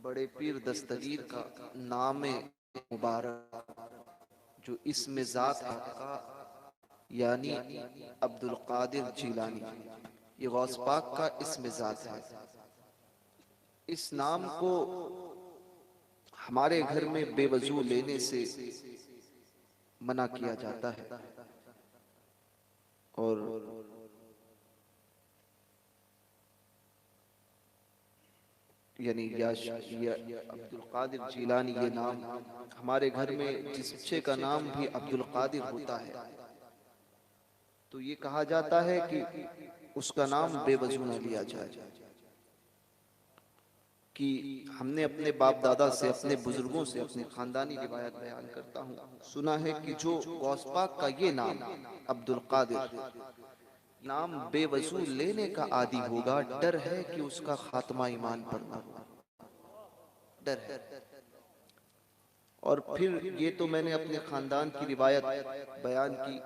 बड़े पीर दस्तगीर का नाम मुबारक जो इसमें ज़ात है का यानी अब्दुल कादिर जीलानी, ये गौस पाक का इसमें ज़ात है। इस नाम को हमारे घर में बेवजू लेने से मना किया जाता है और यानी या अब्दुल कादिर जीलानी ये नाम हमारे घर में जिस बच्चे का नाम भी अब्दुल कादिर होता है तो ये कहा जाता है कि उसका नाम बेवजू न लिया जाए, कि हमने अपने बाप दादा से, अपने बुजुर्गों से, अपने खानदानी रिवायत बयान करता हूँ, सुना है कि जो गौस पाक का ये नाम अब्दुल कादिर नाम बेवजू लेने का आदी होगा, डर है कि उसका खात्मा ईमान पर ना हो, डर है। और फिर ये तो मैंने अपने खानदान की रिवायत बयान की,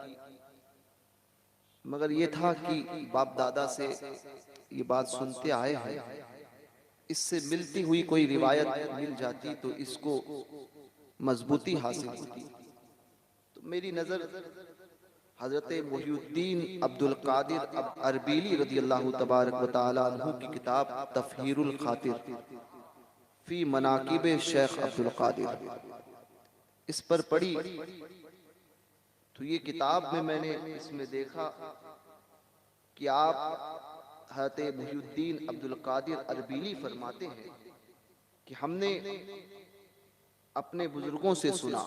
मगर ये था कि बाप दादा से ये बात सुनते आए हैं, इससे मिलती हुई कोई रिवायत मिल जाती तो इसको मजबूती हासिल होती। तो मेरी नजर हजरत मुहियुद्दीन अब्दुल कादिर अरबीली रदी अल्लाह तबारक व तआला अन्हु की किताब तफहीरुल खातिर फी मनाकिब शेख अब्दुल कादिर, इस पर पढ़ी तो ये किताब में मैंने इसमें देखा कि आप हज़रत मुहियुद्दीन अब्दुल कादिर अरबीली फरमाते हैं कि हमने अपने बुजुर्गों से सुना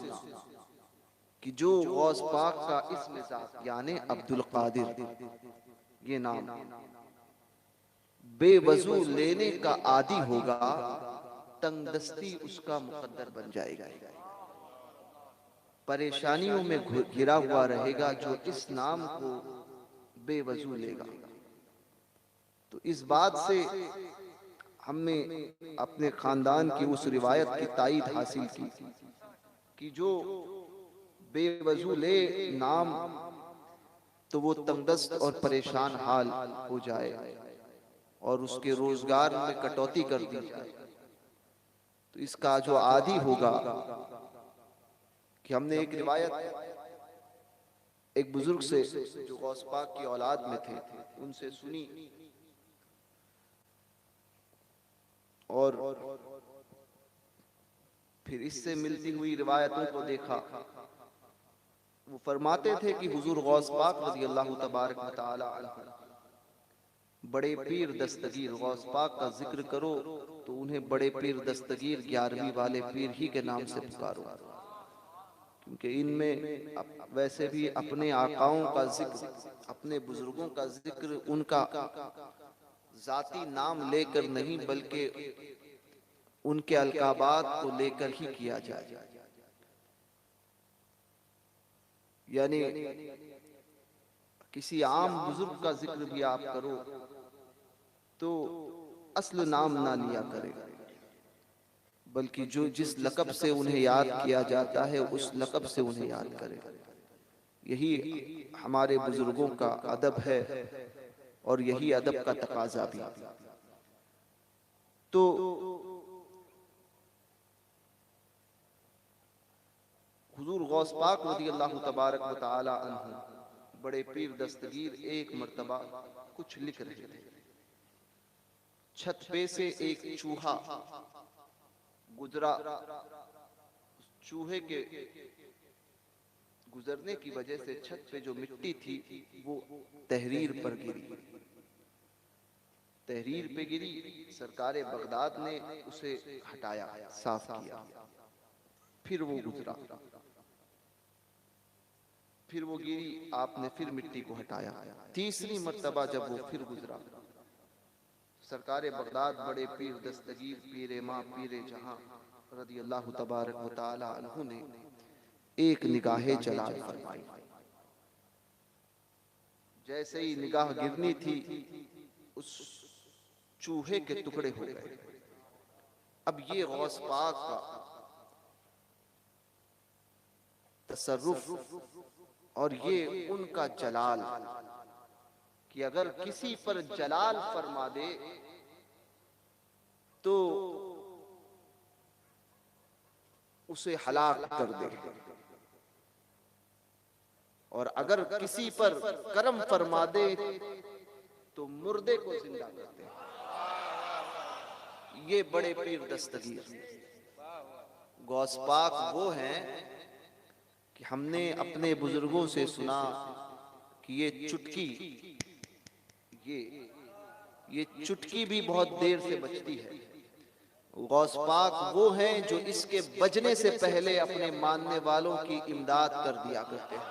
कि जो गौस पाक का इसमें ज़ात यानी अब्दुल कादिर ये नाम बेवजू लेने का आदी होगा, तंगदस्ती उसका मुकद्दर बन जाएगा, परेशानियों में घिरा हुआ रहेगा जो इस नाम को बेवजू लेगा। तो इस बात से हमने अपने खानदान की उस रिवायत की तायीद हासिल की कि जो बेवजू ले नाम तो वो तंगदस्त और परेशान हाल हो जाए और उसके रोजगार में कटौती कर दी जाए। तो इसका जो आदी होगा कि हमने एक रिवायत एक बुजुर्ग से जो गौस पाक की औलाद में थे उनसे सुनी और फिर इससे मिलती हुई रिवायतों को देखा। वो फरमाते थे कि हुजूर गौस पाक रज़ी अल्लाह तबारक व तआला अन्हु बड़े पीर दस्तगीर गौस पाक का जिक्र करो तो उन्हें बड़े पीर दस्तगीर 11वीं वाले पीर ही के नाम से पुकारो, क्योंकि इनमें वैसे भी अपने आकाओं का जिक्र, अपने बुजुर्गों का जिक्र उनका जाती नाम लेकर नहीं बल्कि उनके अलकाबात को लेकर ही किया जाए। यानी किसी आम बुजुर्ग का जिक्र भी आप करो तो असल नाम ना लिया करें, बल्कि जो जिस लक़ब से उन्हें याद किया जाता है उस लक़ब से उन्हें याद करें। यही हमारे बुजुर्गों का अदब है और यही अदब का तकाजा भी। तो हुजूर गौस पाक रज़ी अल्लाह तबारक व तआला अन्हु बड़े पीर दस्तगीर एक मर्तबा कुछ लिख रहे थे, छत पे से एक चूहा गुजरा, चूहे के गुजरने की वजह से छत पे जो मिट्टी थी वो तहरीर पर गिरी, तहरीर पे गिरी। सरकारे बगदाद ने उसे हटाया, साफ किया, फिर वो गुजरा, फिर वो गिरी, आपने फिर मिट्टी को हटाया। तीसरी मर्तबा जब वो फिर गुजरा, सरकारे बगदाद बड़े पीर दस्तगीर पीर माँ पीर जहां रज़ी अल्लाह तबारक व तआला अन्हु ने एक निगाहे जलाल फरमाई। जैसे ही निगाह गिरनी थी उस चूहे के टुकड़े हो गए। अब ये गौस पाक का तसर्रुफ और ये उनका जलाल कि अगर किसी पर जलाल फरमा दे तो उसे हलाक कर दे, और अगर किसी पर करम फरमा दे तो मुर्दे को जिंदा कर दे। ये बड़े पीर दस्तगीर गौस पाक वो हैं कि हमने अपने बुजुर्गों से सुना कि ये ये चुटकी भी बहुत देर से बजती है। गौस पाक वो हैं जो इसके बजने से पहले अपने मानने वालों की इमदाद कर दिया करते हैं।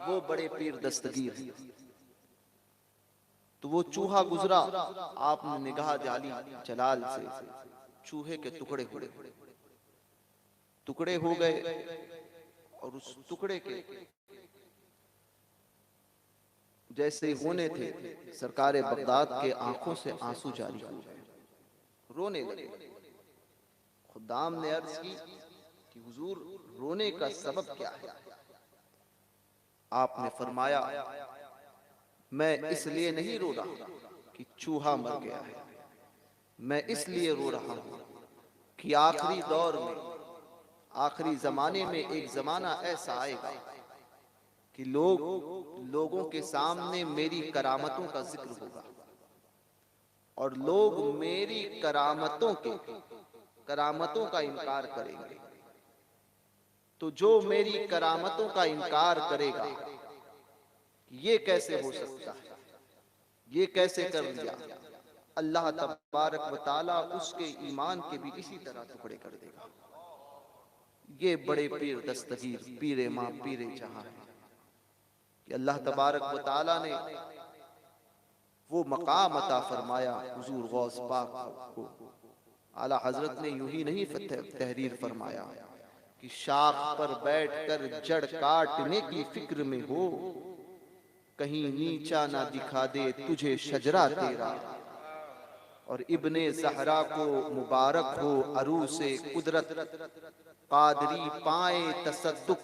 वो बड़े पीर दस्तगीर हैं। तो वो चूहा गुजरा, आपने निगाह डाली जलाल से, चूहे के टुकड़े हो गए, और उस टुकड़े के जैसे होने थे, सरकारे बगदाद के आंखों से आंसू जारी हो गए, रोने लगे। खुदाम ने अर्ज की कि हुजूर रोने का सबब क्या है? आपने फरमाया, मैं इसलिए नहीं रो रहा कि चूहा मर गया है, मैं इसलिए रो रहा हूं कि आखिरी दौर में, आखिरी जमाने में एक जमाना ऐसा आएगा कि लोगों के सामने मेरी करामतों का जिक्र होगा, और लोग मेरी करामतों का इनकार करेंगे। तो जो मेरी करामतों का इनकार करेगा, ये कैसे हो सकता है, ये कैसे कर लिया, अल्लाह तबारक व तआला उसके ईमान के भी इसी तरह टुकड़े कर देगा। ये बड़े पीर दस्तगीर, पीरे माँ पीरे जहां है कि अल्लाह तबारक व तआला ने वो मकाम अता फरमाया हुजूर गौस पाक को। आला हजरत ने यूं ही नहीं तहरीर फरमाया कि शाख पर बैठकर जड़ काटने की फिक्र में हो, कहीं नीचा ना दिखा दे तुझे शजरा तेरा, और इब्ने ज़हरा को मुबारक हो अरूसे कुदरत, कादरी पाए तसद्दुक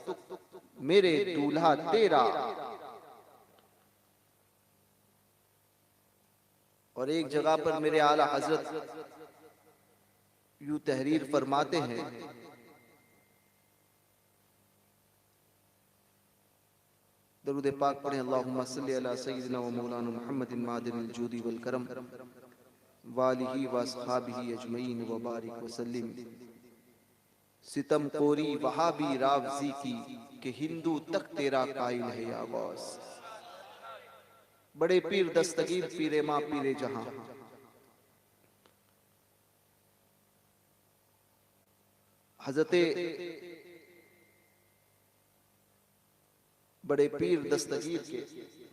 मेरे दूल्हा तेरा। और एक जगह पर मेरे आला हजरत यूं तहरीर फरमाते हैं, दरूद पाक पढ़ें, अल्लाहुम्मा सल्ली अला सय्यिदिना व मौलाना मुहम्मदिन मादिनिल जूदी वल करम वालिही व अस्हाबिही अजमईन व बारिक व सल्लिम। सितम कोरी वहाबी रावजी की कि हिंदू तक तेरा कायल है या गौस। बड़े पीर दस्तगीर, पीरे माँ पीरे जहां। हजरते बड़े पीर दस्तगीर के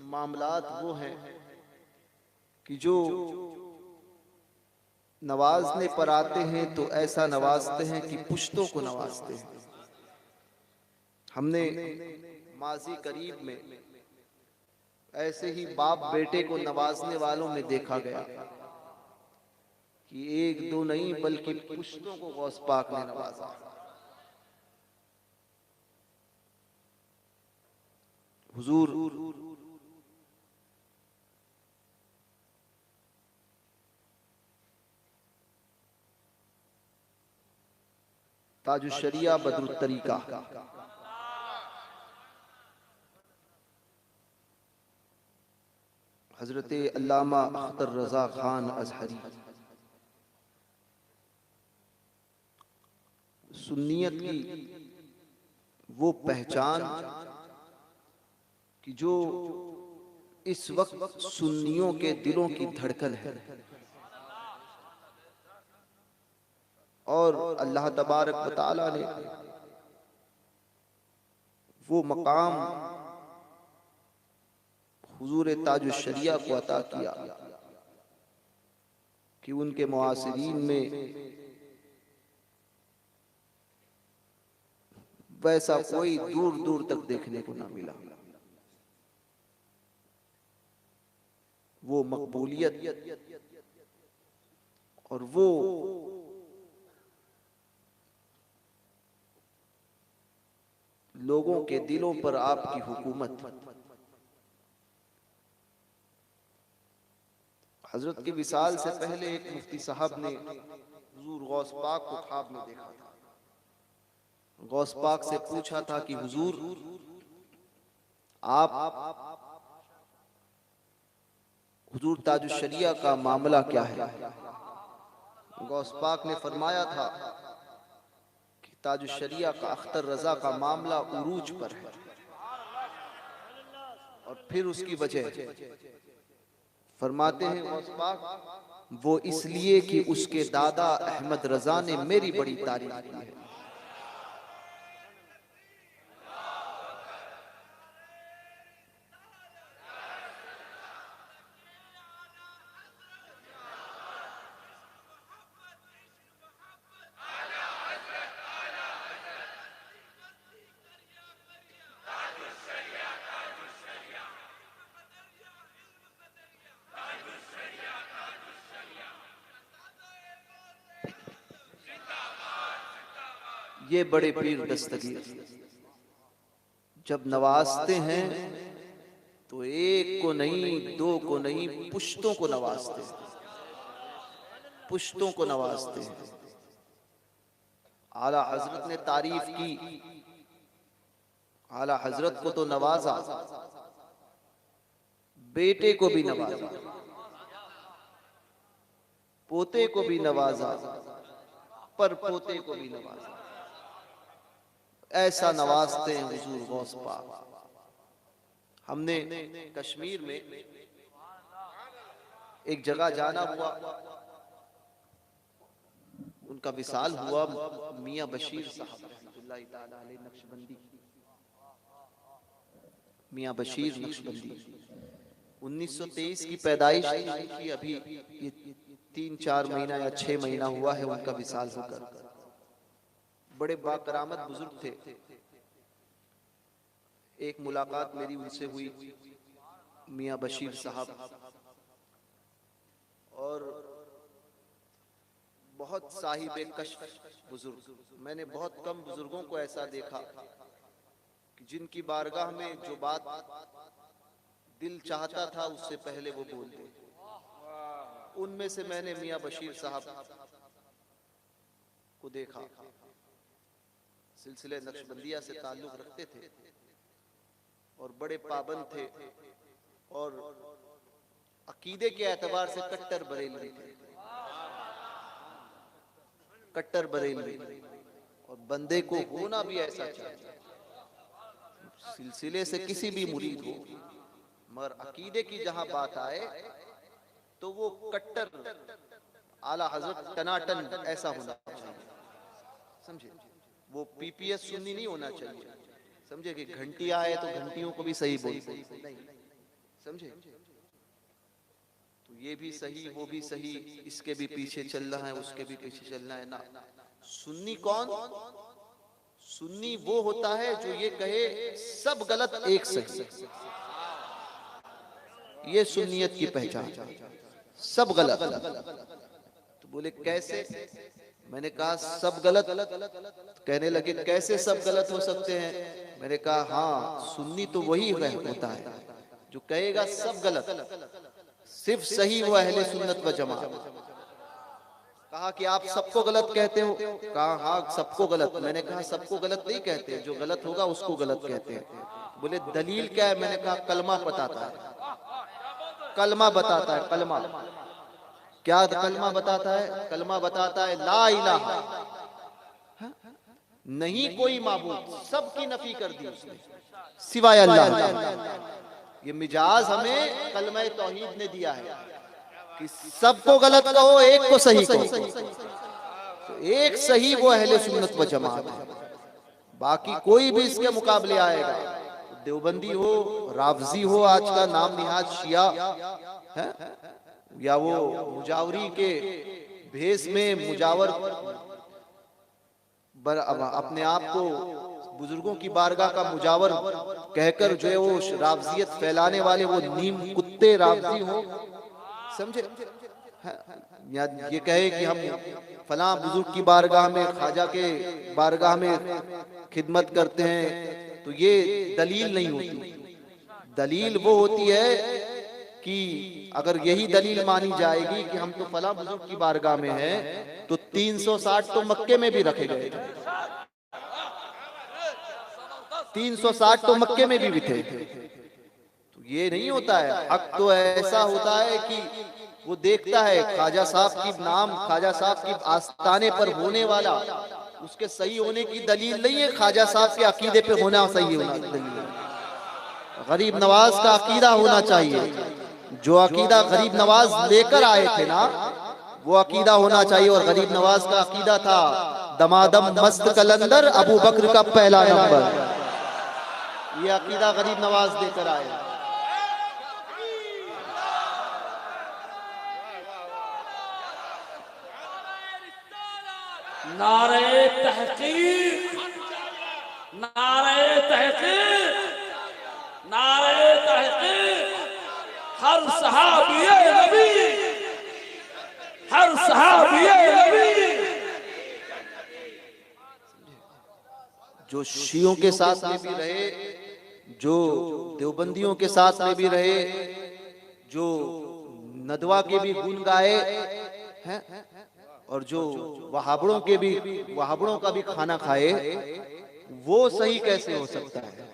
मामलात वो हैं कि जो नवाजने पर आते हैं तो ऐसा नवाजते हैं कि पुश्तों को नवाजते हैं। हमने माजी करीब में ऐसे ही बाप बेटे को नवाजने वालों में देखा गया कि एक दो नहीं बल्कि पुश्तों को गौस पाक ने नवाजा। हुजूर ताजुश शरिया बदरुत तरीका हजरत अल्लामा अख्तर रजा खान अजहरी, सुन्नियत की वो पहचान कि जो इस वक्त सुन्नियों के दिलों की धड़कन है, और अल्लाह तबारक व तआला ने वो मकाम हुजूर ताजुश शरिया को अता किया कि उनके मुआसिरीन में वैसा कोई दूर दूर तक देखने को ना मिला। वो मकबूलियत और वो लोगों के दिलों पर आपकी हुकूमत। हजरत की विसाल से पहले एक मुफ्ती साहब ने हुजूर गौस पाक को ख्वाब में देखा था। गौस पाक से पूछा था कि हुजूर आप हुजूर ताजुश शरिया का मामला क्या है? गौस पाक ने फरमाया था कि ताजुश शरिया का अख्तर रजा का मामला उरूज पर है, और फिर उसकी वजह फरमाते हैं गौस पाक, वो इसलिए कि उसके दादा अहमद रजा ने मेरी बड़ी तारीफ की है। ये बड़े पीर दस्तगीर जब नवाजते हैं तो एक को नहीं, दो को नहीं, पुश्तों को नवाजते हैं, पुश्तों को नवाजते हैं। आला हजरत ने तारीफ की, आला हजरत को तो नवाजा, बेटे को भी नवाजा, पोते को भी नवाजा, पर पोते को भी नवाजा। ऐसा नवाजते हैं हुजूर गौस पाक। हमने कश्मीर में एक जगह जाना हुआ, उनका विसाल हुआ, मियां बशीर साहब रहमतुल्लाह ताला अलैह नक्शबंदी, मियां बशीर नक्शबंदी 1923 की पैदाइश की, अभी ये 3-4 महीना या 6 महीना हुआ है उनका विसाल होकर। बड़े बाकरामत बुजुर्ग थे। एक मुलाकात मेरी उनसे हुई, मियां बशीर साहब, और बहुत साहिब कश्फ बुजुर्ग। मैंने बहुत कम बुजुर्गों को ऐसा देखा कि जिनकी बारगाह में जो बात दिल चाहता था उससे पहले वो बोलते। उनमें से मैंने मियां बशीर साहब को देखा, सिलसिले नक्शबंदिया से ताल्लुक रखते थे और बड़े पाबंद थे, और अकीदे के एतबार से कट्टर बरेलवी थे, कट्टर बरेलवी। और बंदे को होना भी ऐसा चाहिए, सिलसिले से किसी भी मुरीद हो, मगर अकीदे की जहां बात आए तो वो कट्टर आला हजरत टनाटन ऐसा होना चाहिए, समझे? वो पीपीएस सुन्नी नहीं होना चाहिए, समझे? कि घंटी आए तो घंटियों को भी सही बोलते नहीं, समझे? तो ये भी सही, वो भी सही, इसके भी पीछे चलना है, उसके भी पीछे चलना है ना। सुन्नी कौन? सुन्नी वो होता है जो ये कहे सब गलत एक सही। ये सुन्नियत की पहचान, सब गलत। तो बोले कैसे? मैंने कहा सब गलत। कहने लगे कैसे सब गलत हो सकते हैं? मैंने कहा हाँ, सुन्नी तो वही होता है जो कहेगा सब गलत, सिर्फ सही वो अहले सुन्नत व जमात। कहा कि आप सबको गलत कहते हो? कहा हाँ सबको गलत। मैंने कहा सबको गलत नहीं कहते, जो गलत होगा उसको गलत कहते हैं। बोले दलील क्या है? मैंने कहा कलमा बताता है, कलमा बताता है। कलमा क्या? कलमा बताता है, कलमा बताता है ला इलाहा, नहीं कोई माबूद, सबकी नफी कर दी उसने सिवाय अल्लाह। ये मिजाज हमें कलमा तौहीद ने दिया है कि सबको गलत कहो, एक को सही कहो। तो एक सही वो अहले सुन्नत व जमात है, बाकी कोई भी इसके मुकाबले आएगा, देवबंदी हो, राफजी हो, आज का नाम निहाज शिया है, या वो मुजावरी के भेष में मुजावर अपने आप को बुजुर्गों की बारगाह का मुजावर कहकर जो है वो राफजियत फैलाने वाले वो नीम कुत्ते राफजी हो, समझे? या ये कहे कि हम फलां बुजुर्ग की बारगाह में, ख्वाजा के बारगाह में खिदमत करते हैं, तो ये दलील नहीं होती। दलील वो होती है कि अगर यही दलील मानी जाएगी कि हम तो फला बुजुर्ग की बारगाह में हैं, तो 360 तो मक्के में भी रखे गए थे, 360 तो मक्के में भी थे। तो ये नहीं होता है। हक तो ऐसा होता है कि वो देखता है ख्वाजा साहब की नाम, ख्वाजा साहब की आस्थाने पर होने वाला, उसके सही होने की दलील नहीं है ख्वाजा साहब के अकीदे पे होना सही होना दलील है। गरीब नवाज का अकीदा होना चाहिए, जो अकीदा गरीब नवाज लेकर आए थे ना, वो अकीदा होना चाहिए। और गरीब नवाज का अकीदा था दमादम मस्त कलंदर अबू बकर का पहला नंबर, ये अकीदा गरीब नवाज देकर आए। नारे तहकीक, नारे तहकीक, नारे तहकीक, हर सहाबिये नबी, हर सहाबिये नबी। जो शियों के साथ में भी रहे, जो देवबंदियों के साथ में भी रहे, जो नदवा के भी गुण गाए हैं, और जो वहाबड़ों के भी, वहाबड़ों का भी खाना खाए, वो सही कैसे हो सकता है?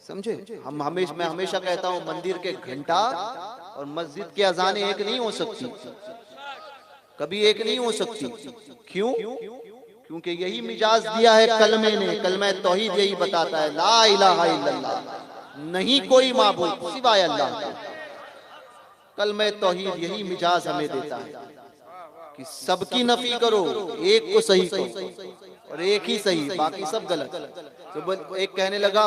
समझे? मैं हमेशा कहता हूँ मंदिर के घंटा और मस्जिद के अजानें एक नहीं हो सकती, कभी एक नहीं हो सकती। क्यों? क्योंकि यही मिजाज दिया है कलमे ने। कलमा तौहीद यही बताता है, ला इलाहा इल्लल्लाह, नहीं कोई माबूद सिवाय अल्लाह के। कलमा तौहीद यही मिजाज हमें देता है कि सबकी नफी करो, एक को सही करो, और एक ही सही, बाकी सब गलत। तो एक कहने लगा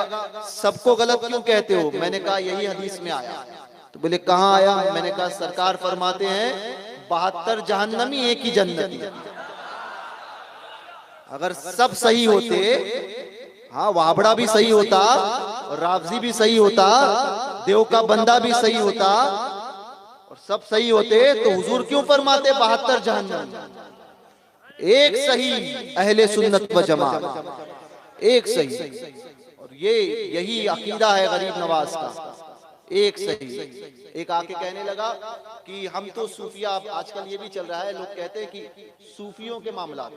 सबको गलत क्यों कहते हो? मैंने कहा यही हदीस में आया। तो बोले कहाँ आया? मैंने कहा सरकार फरमाते हैं 72 जहन्नमी एक ही जन्नती। अगर सब सही होते, हाँ वाबड़ा भी सही होता, और रावजी भी सही होता, देव का बंदा भी सही होता, और सब सही होते, तो हुजूर क्यों फरमाते 72 जहन्नम? एक सही अहले सुन्नत व जमात, एक सही। और ये यही अकीदा है गरीब नवाज का, एक सही। एक आके कहने लगा कि हम तो सूफिया, आजकल ये भी चल रहा है, लोग कहते हैं कि सूफियों के मामला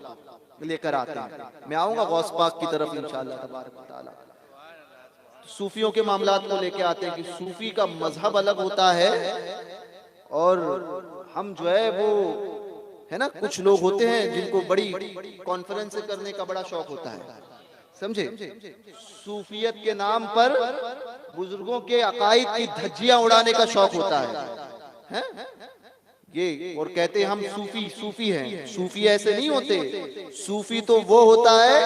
लेकर आते हैं। मैं आऊंगा गौस पाक की तरफ इंशाअल्लाह तबारक व तआला। सूफियों के मामलात को लेके आते हैं कि सूफी का मजहब अलग होता है, और हम जो है वो है ना, कुछ लोग होते हैं जिनको बड़ी कॉन्फ्रेंस करने का बड़ा शौक होता है, समझे? सूफियत के नाम पर बुजुर्गों के अकाईद की धज्जियां उड़ाने का शौक होता है? ये, और कहते हैं हम सूफी सूफी हैं। सूफी ऐसे नहीं होते। सूफी तो वो होता है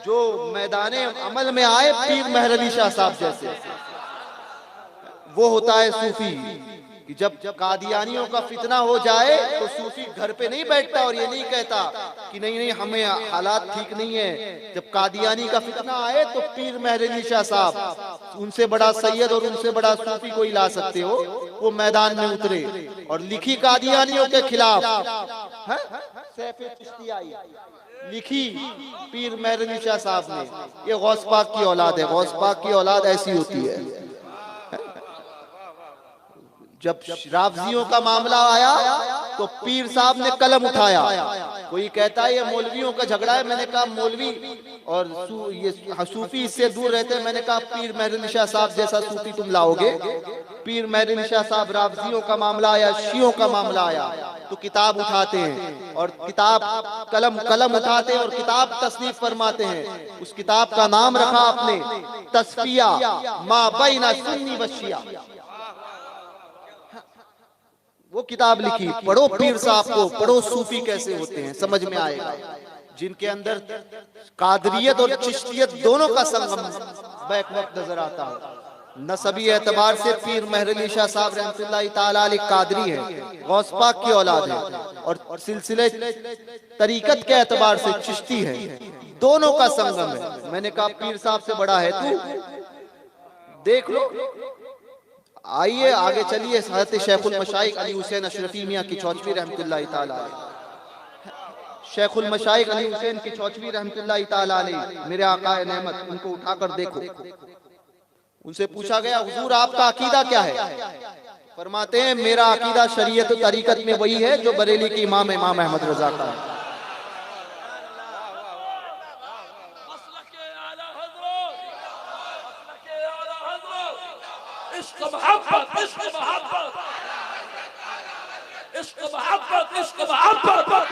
जो मैदाने अमल में आए, पीर मेहर अली शाह साहब जैसे, वो होता है सूफी। कि जब कादियानियों का फितना हो जाए तो सूफी घर पे नहीं बैठता और ये नहीं कहता कि नहीं नहीं हमें हालात ठीक नहीं है। जब कादियानी का फितना आए तो पीर मेहर अली शाह साहब, उनसे बड़ा सैयद और उनसे बड़ा सूफी कोई ला सकते हो, वो मैदान में उतरे और लिखी कादियानियों के खिलाफ, सैफे चिश्ती आई, लिखी पीर मेहर अली शाह साहब ने। ये गौस पाक की औलाद है। गौस पाक की औलाद ऐसी होती है। जब रावजियों का मामला आया तो पीर साहब ने कलम उठाया। कोई कहता है ये मौलवियों का झगड़ा है, मैंने कहा मौलवी और ये सूफी इससे दूर रहते हैं। मैंने कहा पीर मेहर अली शाह साहब जैसा सूफी तुम लाओगे? पीर मेहर अली शाह साहब, रावजियों का मामला आया, शियों का मामला आया तो किताब उठाते हैं और किताब कलम उठाते हैं और किताब तसनीफ फरमाते हैं। उस किताब का नाम रखा आपने तस्फिया मा बैना सुन्नी व शिया। वो किताब लिखी, पढ़ो पीर साहब को, पढ़ो सूफी कैसे होते हैं, समझ में आएगा। जिनके अंदर कादरियत और चिश्तियत दोनों का संगम बैक वक्त नजर आता है। नसबी एतबार से पीर मेहर अली शाह साहब रहमतुल्लाह ताला अलैह कादरी है, गौस पाक की औलाद है, और सिलसिले तरीकत के एतबार से चिश्ती है। दोनों का संगम है। मैंने कहा पीर साहब से बड़ा है तू, देख लो। आइए आगे चलिए। हज़रत शेखुल मशाइख अली हुसैन अशरफी मियां की चौचवी रहमतुल्लाह ताला अलैह, शेखुल मशाइख अली हुसैन की चौचवी रहमतुल्लाह ताला अलैह, मेरे आका नेमत, उनको उठाकर देखो। उनसे पूछा गया हुजूर आपका अकीदा क्या है? फरमाते हैं मेरा अकीदा शरीयत और तरीकत में वही है जो बरेली के इमाम अहमद रजा का है। इश्क मोहब्बत, इश्क मोहब्बत, इश्क मोहब्बत, इश्क मोहब्बत।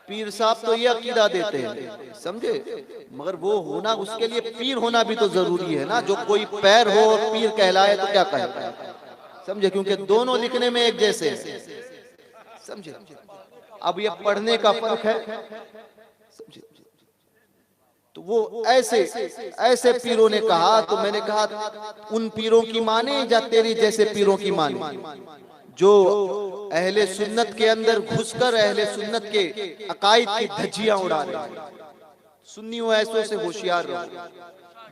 पीर साहब तो ये अकीदा देते हैं, समझे, मगर वो होना, उसके लिए पीर होना भी तो जरूरी है ना। जो कोई पैर हो और पीर कहलाए तो क्या कहे, समझे, क्योंकि दोनों लिखने में एक जैसे हैं, समझे। अब ये पढ़ने का फर्क है, समझे। तो वो ऐसे पीरों ने कहा, तो मैंने कहा उन पीरों की माने या तेरी जैसे पीरों की माने, जो अहले सुन्नत के अंदर घुसकर अहले सुन्नत के अकायद की धज्जियां उड़ा रहे हैं। सुन्नियों ऐसों से होशियार रहो,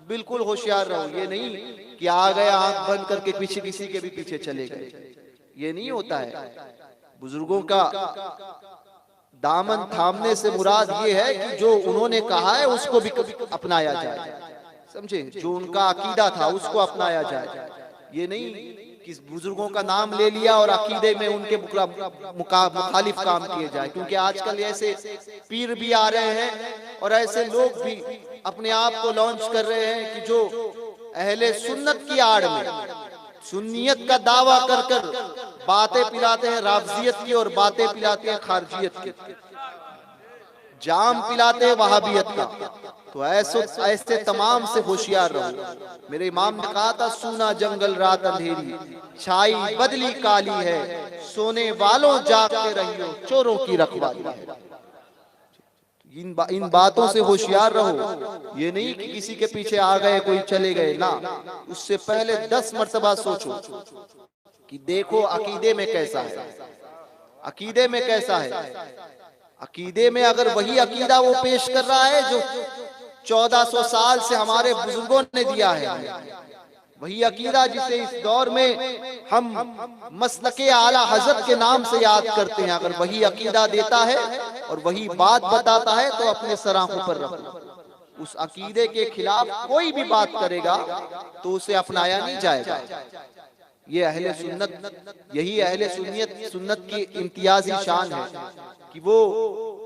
बिल्कुल होशियार रहो। ये नहीं कि आ गए आंख बंद करके पीछे किसी के भी पीछे चले गए, ये नहीं होता है। बुजुर्गों का दामन थामने से मुराद ये है कि जो उन्होंने कहा है उसको भी अपनाया जाए, समझे, जो उनका अकीदा था उसको अपनाया जाए। ये नहीं कि बुजुर्गों का नाम ले लिया और अकीदे में उनके मुखालिफ काम किए जाए, क्योंकि आजकल ऐसे पीर भी आ रहे हैं और ऐसे लोग भी अपने आप को लॉन्च कर रहे हैं कि जो अहले सुन्नत की आड़ में सुन्नियत का दावा कर कर बातें पिलाते हैं राफजियत की और बातें पिलाते हैं खारजियत की, जाम पिलाते हैं वहाबियत का। तो ऐसे तमाम से होशियार रहो। मेरे इमाम ने कहा था, सूना जंगल रात अंधेरी, छाई बदली काली है, सोने वालों जागते रहियो, चोरों की रखवाली है। इन बातों से होशियार रहो। ये नहीं कि किसी के पीछे आ गए कोई चले गए ना, उससे पहले 10 मर्तबा सोचो कि देखो अकीदे में कैसा है, अकीदे में कैसा है। अकीदे में अगर वही अकीदा वो पेश कर रहा है जो 1400 साल से हमारे बुजुर्गों ने दिया है, वही अकीदा जिसे इस दौर में हम मसलके आला हजरत के नाम से याद करते हैं, अगर वही अकीदा देता है और वही बात बताता है तो अपने सर आंखों पर रखो। उस अकीदे के खिलाफ कोई भी बात करेगा तो उसे अपनाया नहीं जाएगा। ये अहले सुन्नत, यही अहले सुन्नत की इम्तियाजी शान है कि वो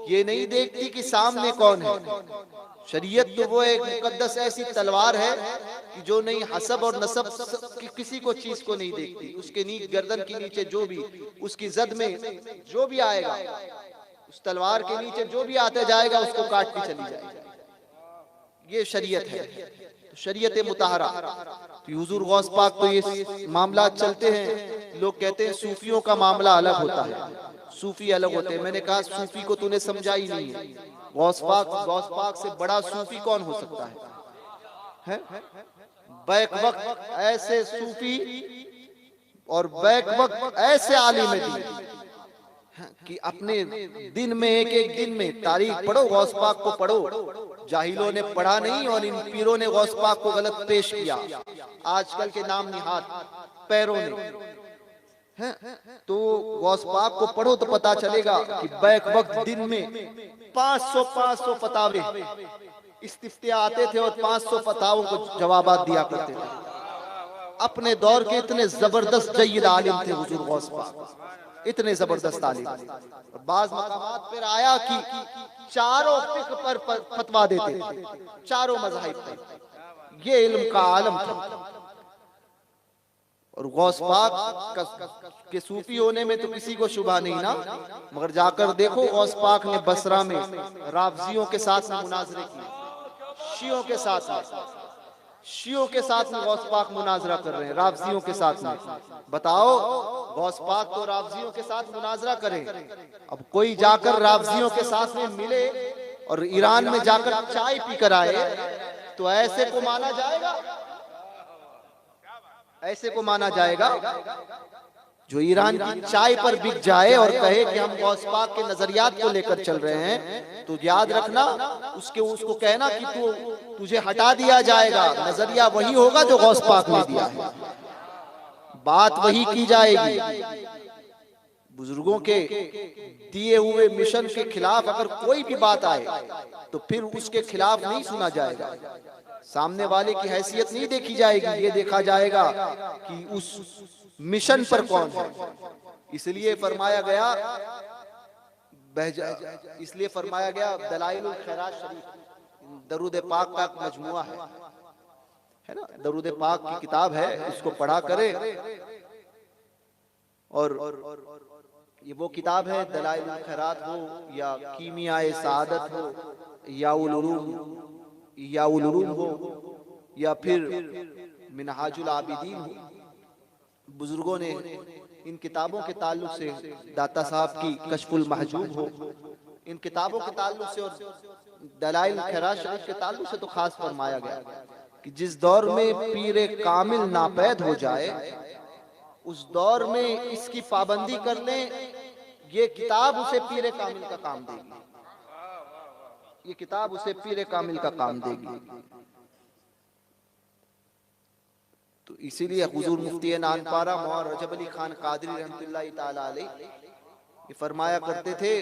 ये नहीं देखती कि सामने कौन है। शरीयत तो वो एक मुकद्दस ऐसी तलवार है कि जो नहीं हसब और नसब किसी को चीज को नहीं देखती। उसके गर्दन के नीचे जो भी, उसकी जद में जो भी आएगा, उस तलवार के नीचे जो भी आता जाएगा उसको काटती चली जाएगी। ये शरीयत है, तो शरीयत मुताहरा। तो हुजूर गौस पाक तो ये मामला चलते हैं। लोग कहते हैं सूफियों का मामला अलग होता है, सूफी अलग होते हैं। मैंने कहा सूफी को तूने समझा ही नहीं है। गौस पाक से बड़ा सूफी कौन हो सकता है? बैक वक्त ऐसे सूफी और बैक वक्त ऐसे आलिम दीन कि अपने दिन में एक दिन में तारीख पढ़ो, गौस पाक को पढ़ो। जाहिलों ने पढ़ा नहीं और इन पीरों ने गौस पाक को गलत पेश किया। आजकल के नाम निहाद पैरों ने है, तो गौस पाक को पढ़ो तो पता चलेगा कि बैक वक्त दिन में 500 फतावे इस्तिफ्ते आते थे और 500 फतावों को जवाबात दिया करते थे। अपने दौर के इतने जबरदस्त जय्यद आलिम थे हुजूर गौस पाक, इतने जबरदस्त आलिम। बाज़ मकामात पर आया कि चारों फिक्र पर फतवा देते थे, चारों मज़ाहिब पर। ये इल्म का आलम था। और गौस पाक के सूफी होने में तो किसी को शुबा नहीं ना, मगर जाकर देखो गौस पाक ने बसरा में राफजियों के साथ मुनाजरे किए, शियों के साथ में गौस पाक मुनाजरा कर रहे हैं, राफजियों के साथ में। बताओ, गौस पाक तो राफजियों के साथ मुनाजरा करे, अब कोई जाकर राफजियों के साथ में मिले और ईरान में जाकर चाय पी कर आए तो ऐसे को माना जाएगा? ऐसे को माना जाएगा? जो ईरान की चाय पर बिक जाए और कहे कि हम गौस पाक के नजरियात को लेकर चल रहे हैं, तो याद रखना उसको कहना कि तुझे हटा दिया जाएगा। नजरिया वही होगा जो गौस पाक ने दिया है, बात वही की जाएगी। बुजुर्गों के दिए हुए मिशन के खिलाफ अगर कोई भी बात आए तो फिर उसके खिलाफ नहीं सुना जाएगा, सामने वाले की हैसियत नहीं देखी जाएगी, ये देखा जाएगा कि उस मिशन पर कौन है। इसलिए फरमाया गया इसलिए फरमाया गया दलाइलुल खैरात शरीफ दरूद पाक का एक मजमुआ है ना, दरूद पाक की किताब है, इसको पढ़ा करे। और ये वो किताब है, दलाइलुल खैरात हो या कीमियाए सादत हो या उल उलूम हो या फिर मिनहाजुल आबिदीन हो, बुजुर्गों ने इन किताबों के ताल्लुक से, दाता साहब की कशफुल महजूब हो, इन किताबों के ताल्लुक से और दलाइल खैरात शरीफ के ताल्लुक से तो खास फरमाया गया कि जिस दौर में पीरे कामिल नापैद हो जाए, उस दौर में इसकी पाबंदी कर लें, ये किताब उसे पीरे कामिल का काम देगी, ये किताब उसे पीरे कामिल का काम देगी। तो इसीलिए हुजूर मुफ्ती नानपारा मौलाना रजब अली खान कादरी रहमतुल्लाह ताला अलैह ये फरमाया करते थे,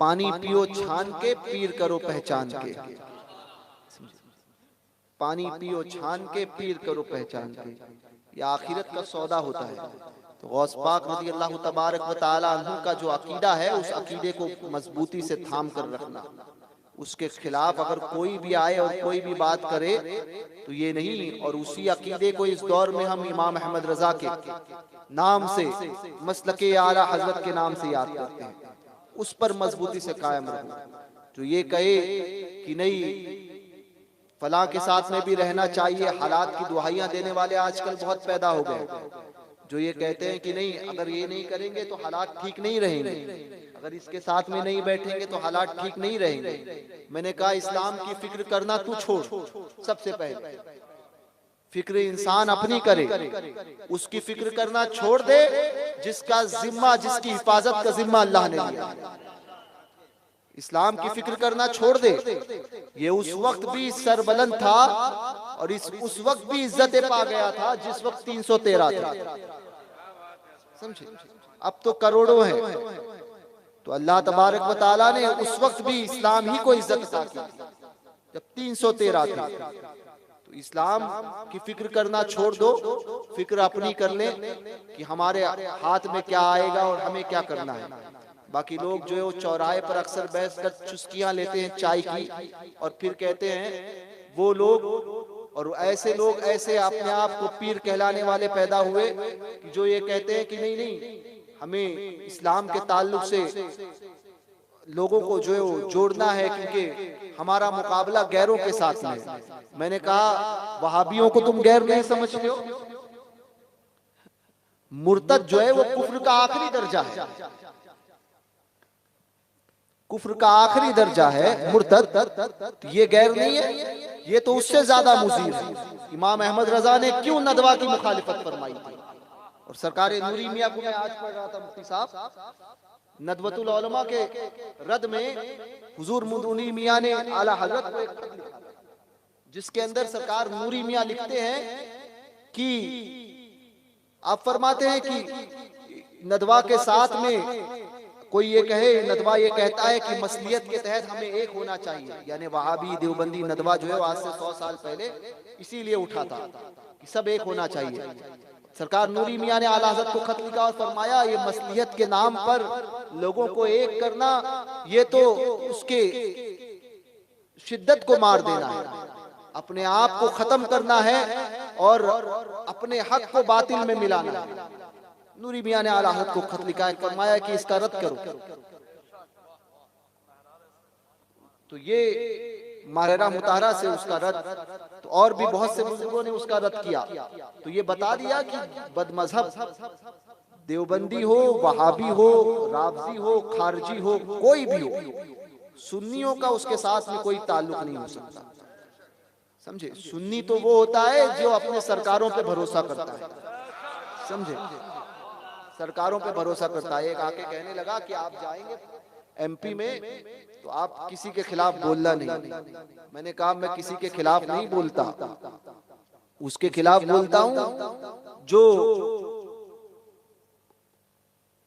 पानी पियो छान के, पीर करो पहचान के। पानी पियो छान के, पीर करो पहचान के, ये आखिरत का सौदा होता है। तो गौस पाक रज़ी अल्लाह तबारक व तआला अन्हु का जो अकीदा है, उस अकीदे को मजबूती से थाम कर रखना, उसके खिलाफ अगर कोई भी आए और कोई भी बात करे तो ये नहीं। और उसी अकीदे को इस दौर में हम इमाम अहमद रजा के नाम से, मसलके आला हजरत के नाम से याद करते हैं, उस पर मजबूती से कायम रहो। जो ये कहे कि नहीं फलां के साथ में भी रहना चाहिए, हालात की दुहाइयां देने वाले आजकल बहुत पैदा हो गए, जो ये कहते हैं कि नहीं अगर ये नहीं करेंगे तो हालात ठीक नहीं रहेंगे, अगर इसके साथ में नहीं बैठेंगे तो हालात ठीक नहीं रहेंगे। मैंने कहा इस्लाम की फिक्र करना तू छोड़, सबसे पहले फिक्र इंसान अपनी करे, उसकी फिक्र करना छोड़ दे जिसका जिम्मा, जिसकी हिफाजत का जिम्मा अल्लाह ने लिया। इस्लाम की फिक्र करना छोड़ दे। ये उस वक्त भी सरबलंद था और उस वक्त भी इज्जत पा गया था जिस वक्त 313 था, समझे। अब तो करोड़ों हैं। तो अल्लाह तबारक व तआला ने उस वक्त भी इस्लाम ही को इज्जत अता की जब 313 था। तो इस्लाम की फिक्र करना छोड़ दो, फिक्र अपनी कर ले कि हमारे हाथ में क्या आएगा और हमें क्या करना है। बाकी लोग जो है वो चौराहे पर अक्सर बैठ कर चुस्कियां लेते हैं चाय की और फिर कहते हैं वो लोग, और ऐसे लोग ऐसे अपने आप को पीर कहलाने वाले पैदा हुए कि जो ये कहते हैं कि नहीं नहीं हमें इस्लाम के ताल्लुक से लोगों को जो है वो जोड़ना है क्योंकि हमारा मुकाबला गैरों के साथ है। मैंने कहा वहाबियों को तुम गैर नहीं समझते हो, मुर्तद जो है वो कुफ्र का आखिरी दर्जा है, कुफ्र का आखिरी दर्जा है मुर्तद, ये गैर नहीं है, ये तो उससे ज्यादा मुजीर है। इमाम अहमद रजा ने क्यों नदवा की मुखालिफत फरमाई थी। और सरकार नूरी मियां को मैं आज पढ़ रहा था, मुफ्ती साहब नदवतुल उलमा के रद में हुजूर नूरी मियां ने आला हजरत को एक खत लिखा जिसके अंदर सरकार नूरी मियां लिखते हैं कि आप फरमाते हैं कि नदवा के साथ में कोई ये कहे, नदवा ये कहता है कि मसलियत के तहत हमें एक होना चाहिए, यानी वहाबी देवबंदी नदवा जो है आज से 100 साल पहले इसीलिए उठा था कि सब एक होना चाहिए। सरकार नूरी मियां ने आला हज़रत को खत लिखा और फरमाया ये मसलियत के नाम पर लोगों को एक करना ये तो उसके शिद्दत को मार देना है, अपने आप को खत्म करना है और अपने हक को बातिल में मिलाना है। नूरी मियां ने आला हज़रत को खत लिखा है, फरमाया कि इसका रद्द करो। तो ये मारेरा मुताहरा से उसका रद्द, तो और भी बहुत से बुजुर्गों ने उसका रद्द किया। तो ये बता दिया कि बदमजहब देवबंदी हो, वहाबी हो, रावजी हो, खारजी हो, कोई भी हो, सुन्नियों का उसके साथ में कोई ताल्लुक नहीं हो सकता, समझे। सुन्नी तो वो होता है जो अपने सरकारों पे भरोसा करता है, समझे, सरकारों पे भरोसा करता है। एक आके कहने लगा कि आप जाएंगे एमपी में तो आप किसी के खिलाफ बोलना नहीं। मैंने कहा मैं किसी के खिलाफ नहीं बोलता, उसके खिलाफ बोलता हूं जो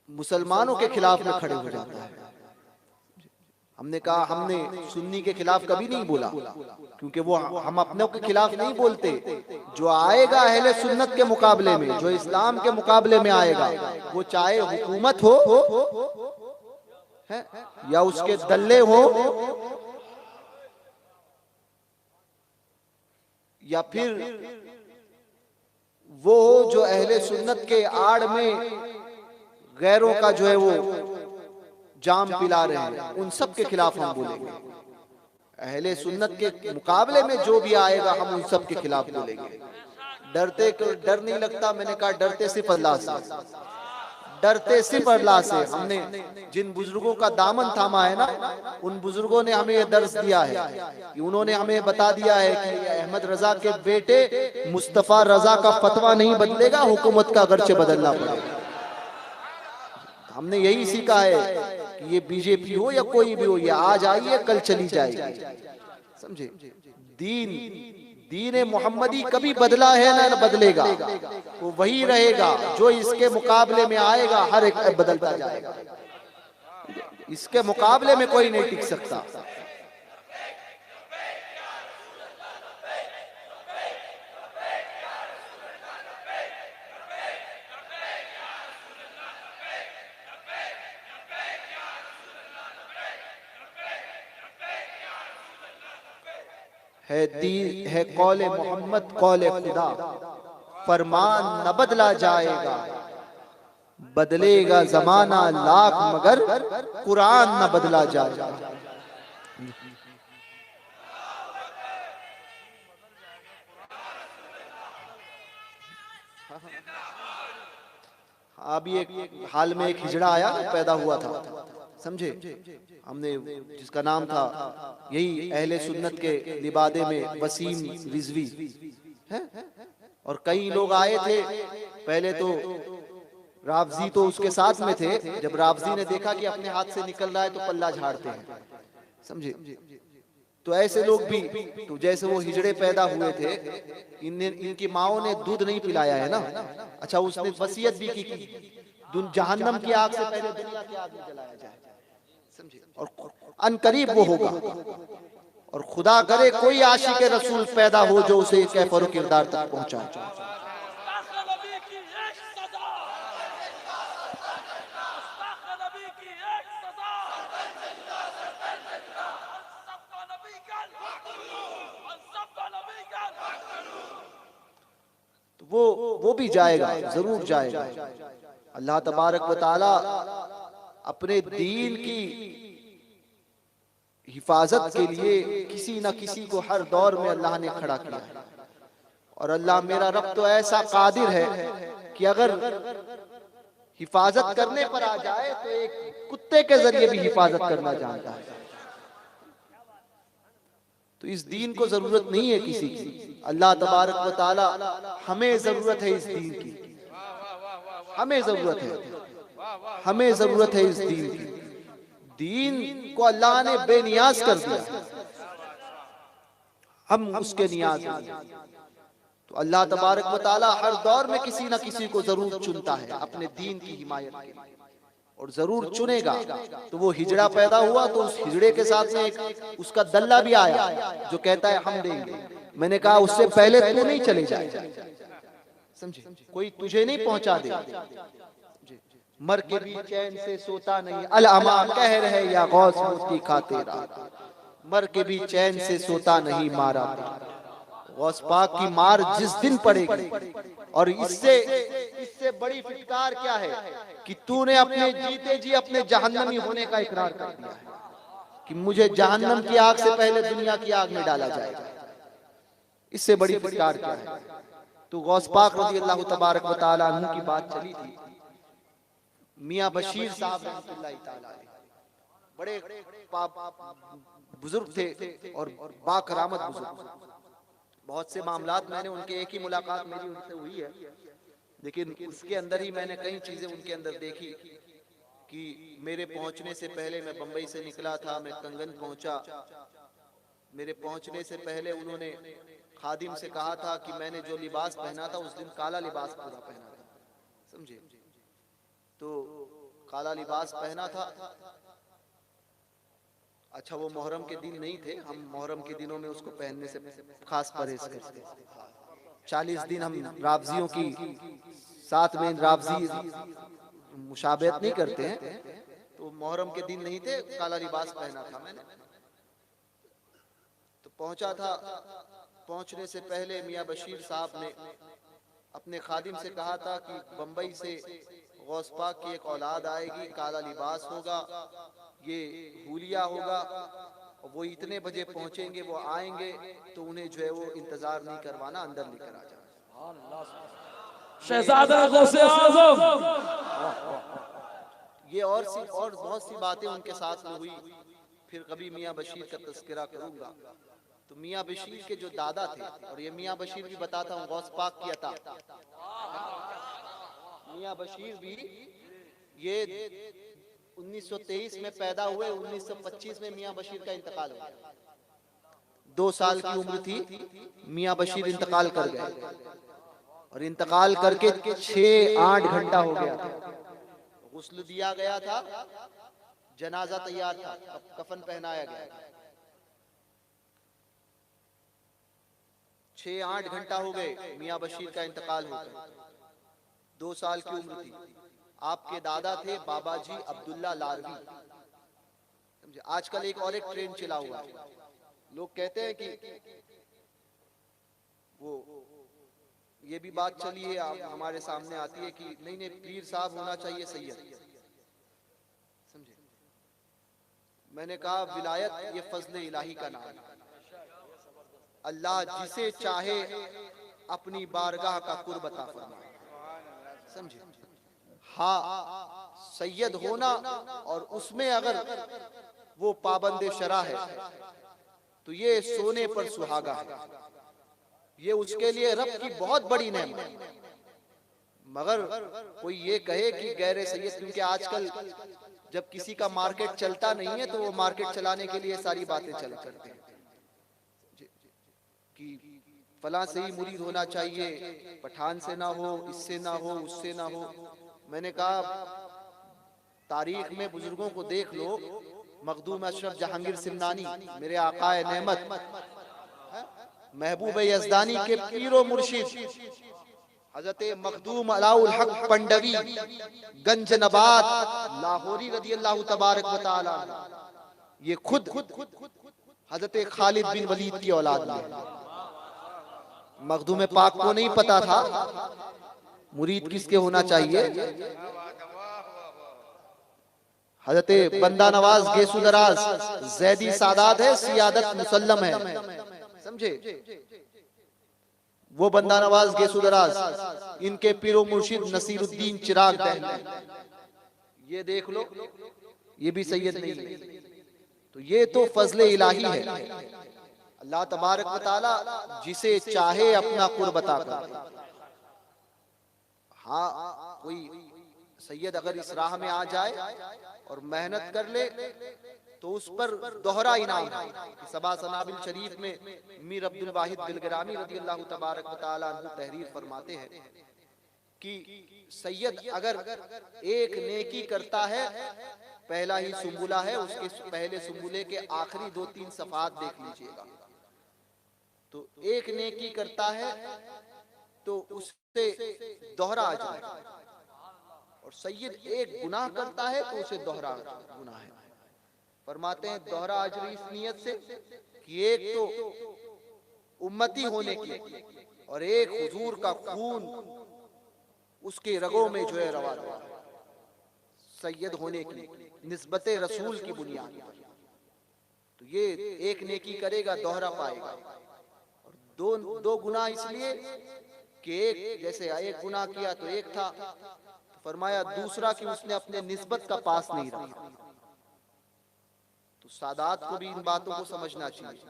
मुसलमानों के खिलाफ में खड़े हो जाता है। हमने कहा हमने सुन्नी के खिलाफ कभी नहीं बोला, क्योंकि वो हम अपनों के खिलाफ नहीं बोलते। जो आएगा अहले सुन्नत के मुकाबले में, जो इस्लाम के मुकाबले में आएगा, वो चाहे हुकूमत हो है या उसके दल्ले हो या फिर वो जो अहले सुन्नत के आड़ में गैरों का जो है वो जाम पिला रहे हैं, उन सब के खिलाफ हम बोलेंगे। अहले सुन्नत के मुकाबले में जो भी आएगा हम उन सब के खिलाफ बोलेंगे। डरते डर नहीं लगता, मैंने कहा डरते सिर्फ अल्लाह से, डरते सिर्फ अल्लाह से। हमने जिन बुजुर्गों का दामन थामा है ना, उन बुजुर्गों ने हमें यह दर्स दिया है कि उन्होंने हमें बता दिया है कि अहमद रजा के बेटे मुस्तफा रजा का फतवा नहीं बदलेगा, हुकूमत का अगरचे बदलना पड़ेगा। हमने यही सीखा है कि ये बीजेपी हो या कोई भी हो, ये आज आई है कल चली जाएगी, समझे। दीन मोहम्मदी कभी बदला है ना बदलेगा, वो वही रहेगा। जो इसके मुकाबले में आएगा हर एक बदलता जाएगा, इसके मुकाबले में कोई नहीं टिक सकता। है कौले मोहम्मद कौले खुदा, फरमान न बदला जाएगा, बदलेगा जमाना लाख मगर कुरान न बदला जाएगा। अभी एक हाल में एक हिजड़ा आया पैदा हुआ था, समझे। हमने जिसका नाम था यही अहले सुन्नत के लिबादे में वसीम रिजवी है, और कई लोग आए थे। पहले तो रावजी तो उसके साथ में थे। जब रावजी ने देखा कि अपने हाथ से निकल रहा है तो पल्ला झाड़ते हैं, समझे। तो ऐसे लोग भी, तो जैसे वो हिजड़े पैदा हुए थे, इनकी माओ ने दूध नहीं पिलाया है ना। अच्छा, उसने वसीयत भी की जहन्नम की आग से पहले दुनिया की आग में जलाया जाए, समझे। और अनकरीब वो होगा, और खुदा करे कोई आशिक रसूल पैदा हो जो उसे कैफ और किरदार तक पहुंचाए। वो भी जाएगा, जरूर जाएगा। अल्लाह तबारक व तआला अपने दीन की हिफाजत के लिए किसी न किसी को हर दौर में अल्लाह ने खड़ा किया है। और अल्लाह मेरा रब तो ऐसा कादिर है कि अगर हिफाजत करने पर आ जाए तो एक कुत्ते के जरिए भी हिफाजत करना जानता है। तो इस दीन को जरूरत नहीं है किसी की, अल्लाह तबारक व तआला हमें जरूरत है इस दीन की, हमें जरूरत है, हमें जरूरत है इस दीन की। दीन को अल्लाह ने बेनियाज कर दिया, हम उसके नियाज हैं। तो अल्लाह तबारक व तआला हर दौर में किसी न किसी को जरूर चुनता है अपने दीन की हिमायत के लिए, और जरूर चुनेगा। तो वो हिजड़ा पैदा हुआ तो उस हिजड़े के साथ में एक उसका दल्ला भी आया जो कहता है हम देंगे। मैंने कहा उससे पहले तू नहीं चले जाए, समझे, कोई तुझे नहीं पहुंचा दे। मर के भी चैन से सोता नहीं, अल-अमा कह रहे या गौस मोती खाते रात, मर के भी चैन से सोता नहीं मारा। गौस पाक की मार जिस दिन पड़ेगी, और इससे बड़ी फिटकार क्या है कि तूने अपने जीते जी अपने जहन्नमी होने का इकरार कर दिया है कि मुझे जहन्नम की आग से पहले दुनिया की आग में डाला जाएगा। इससे बड़ी फिटकार क्या है। तो गौस पाक रज़ी अल्लाह तबारक व तआला अन्हु की बात चली थी। मियां बशीर साहब रहमतुल्लाहि तआला अलैह बड़े बुजुर्ग थे और बाकरामत बुजुर्ग। बहुत से मामलात मैंने उनके, एक ही मुलाकात मेरी उनसे हुई है, लेकिन उसके अंदर ही मैंने कई चीजें उनके अंदर देखी कि मेरे पहुंचने से पहले, मैं बंबई से निकला था, मैं कंगन पहुंचा, मेरे पहुंचने से पहले उन्होंने खादिम से कहा था कि मैंने जो लिबास पहना था उस दिन काला लिबास पूरा पहना था, समझे। तो काला लिबास पहना था। अच्छा, वो मोहर्रम के दिन नहीं थे, हम मोहर्रम के दिनों में उसको पहनने से खास परहेज करते हैं। 40 दिन हम रावजियों की साथ में रावजी मुशाबहत नहीं करते हैं, तो मोहर्रम के दिन नहीं थे, काला लिबास पहना था मैंने। तो पहुंचा था, पहुंचने से पहले मियां बशीर साहब ने अपने खादिम से कहा था कि बंबई से गौस पाक की एक औलाद आएगी, काला लिबास होगा, ये हुलिया होगा, और वो इतने बजे पहुंचेंगे, वो आएंगे तो उन्हें जो है वो इंतजार नहीं करवाना, अंदर लेकर आ जाना। शहजादा गौसे आज़म। ये और बहुत सी बातें उनके साथ में हुई, फिर कभी मियां बशीर का तस्करा करूंगा। तो मियां बशीर के जो दादा थे, और ये मियां बशीर भी बताता हूँ, गौस पाक किया था मियां बशीर भी, ये 1923 में पैदा हुए, 1925 में मियां बशीर का इंतकाल हो गया। 2 साल की उम्र थी, मियां बशीर इंतकाल कर गए, और इंतकाल करके 6-8 घंटा हो गया था। गुस्ल दिया गया था, जनाजा तैयार था, कफन पहनाया गया। 6-8 घंटा हो गए, मियां बशीर का इंतकाल हो गया। 2 साल की उम्र थी। आपके दादा थे बाबा जी अब्दुल्ला लारवी, समझे। आजकल एक और एक ट्रेंड चला हुआ है, लोग कहते हैं कि वो, ये भी बात चली है, हमारे सामने आती है कि नहीं नहीं, पीर साहब होना चाहिए सैयद, समझे। मैंने कहा विलायत ये फजल इलाही का नाम है। अल्लाह जिसे चाहे अपनी बारगाह का कुर्ब अता फरमाए, समझे। हाँ, सैयद होना और उसमें अगर वो पाबंद शरा है तो ये सोने पर सुहागा है, ये उसके लिए रब की बहुत बड़ी नेमत है। मगर कोई ये कहे कि गैर सैयद, क्योंकि आजकल जब किसी का मार्केट चलता नहीं है तो वो मार्केट चलाने के लिए सारी बातें चल करते हैं कि फलां से ही मुरीद होना चाहिए, पठान से ना हो, इससे ना हो, उससे ना हो। मैंने कहा तारीख में बुजुर्गों को देख लो, मखदूम अशरफ जहांगीर सिमनानी, मेरे आकाए नेमत महबूब यज़दानी के पीरो मुर्शिद हजरत मखदूम अलाउल हक पंडवी गंज नबात लाहौरी रदी अल्लाह तबारक व तआला, ये खुद हजरत खालिद बिन वलीद की औलाद है। मखदूम पाक को नहीं पता था मुरीद किसके होना चाहिए। हजरत बंदा नवाज गेसु दराज जैदी सादात है, सियादत मुसल्लम है, समझे। वो बंदा नवाज गेसु दराज, इनके पीरो मुर्शिद नसीरुद्दीन चिराग दहलवी, ये देख लो, ये भी सैयद नहीं है। तो ये तो फजले इलाही है, अल्लाह तबारक व तआला जिसे चाहे अपना कुर्ब अता करे। हाँ, कोई सैयद अगर इस राह में आ जाए और मेहनत कर ले तो उस पर दोहरा इनाम है। सबा सनाबिल शरीफ में मीर अब्दुल वाहिद बिलगिरामी रज़ी अल्लाह तबारक व तआला अन्हु तहरीर फरमाते हैं कि सैयद अगर एक नेकी करता है, पहला ही सुंबुला है, उसके पहले सुंबुले के आखिरी 2-3 सफात देख लीजिएगा, तो एक नेकी करता है तो उससे दोहरा अजर है, और सैयद एक गुनाह करता है तो उसे दोहरा गुनाह है। फरमाते हैं दोहरा अजर इस नियत से कि एक तो उम्मती होने की, और एक हुजूर का खून उसके रगों में जो है रवा रहा, सैयद होने की निस्बत रसूल की बुनियाद पर। तो ये एक नेकी करेगा दोहरा पाएगा, और दो गुनाह इसलिए कि एक, जैसे एक गुनाह किया तो एक था, तो फरमाया दूसरा कि उसने अपने निस्बत का पास नहीं रखा। तो सादात को भी इन बातों को समझना चाहिए।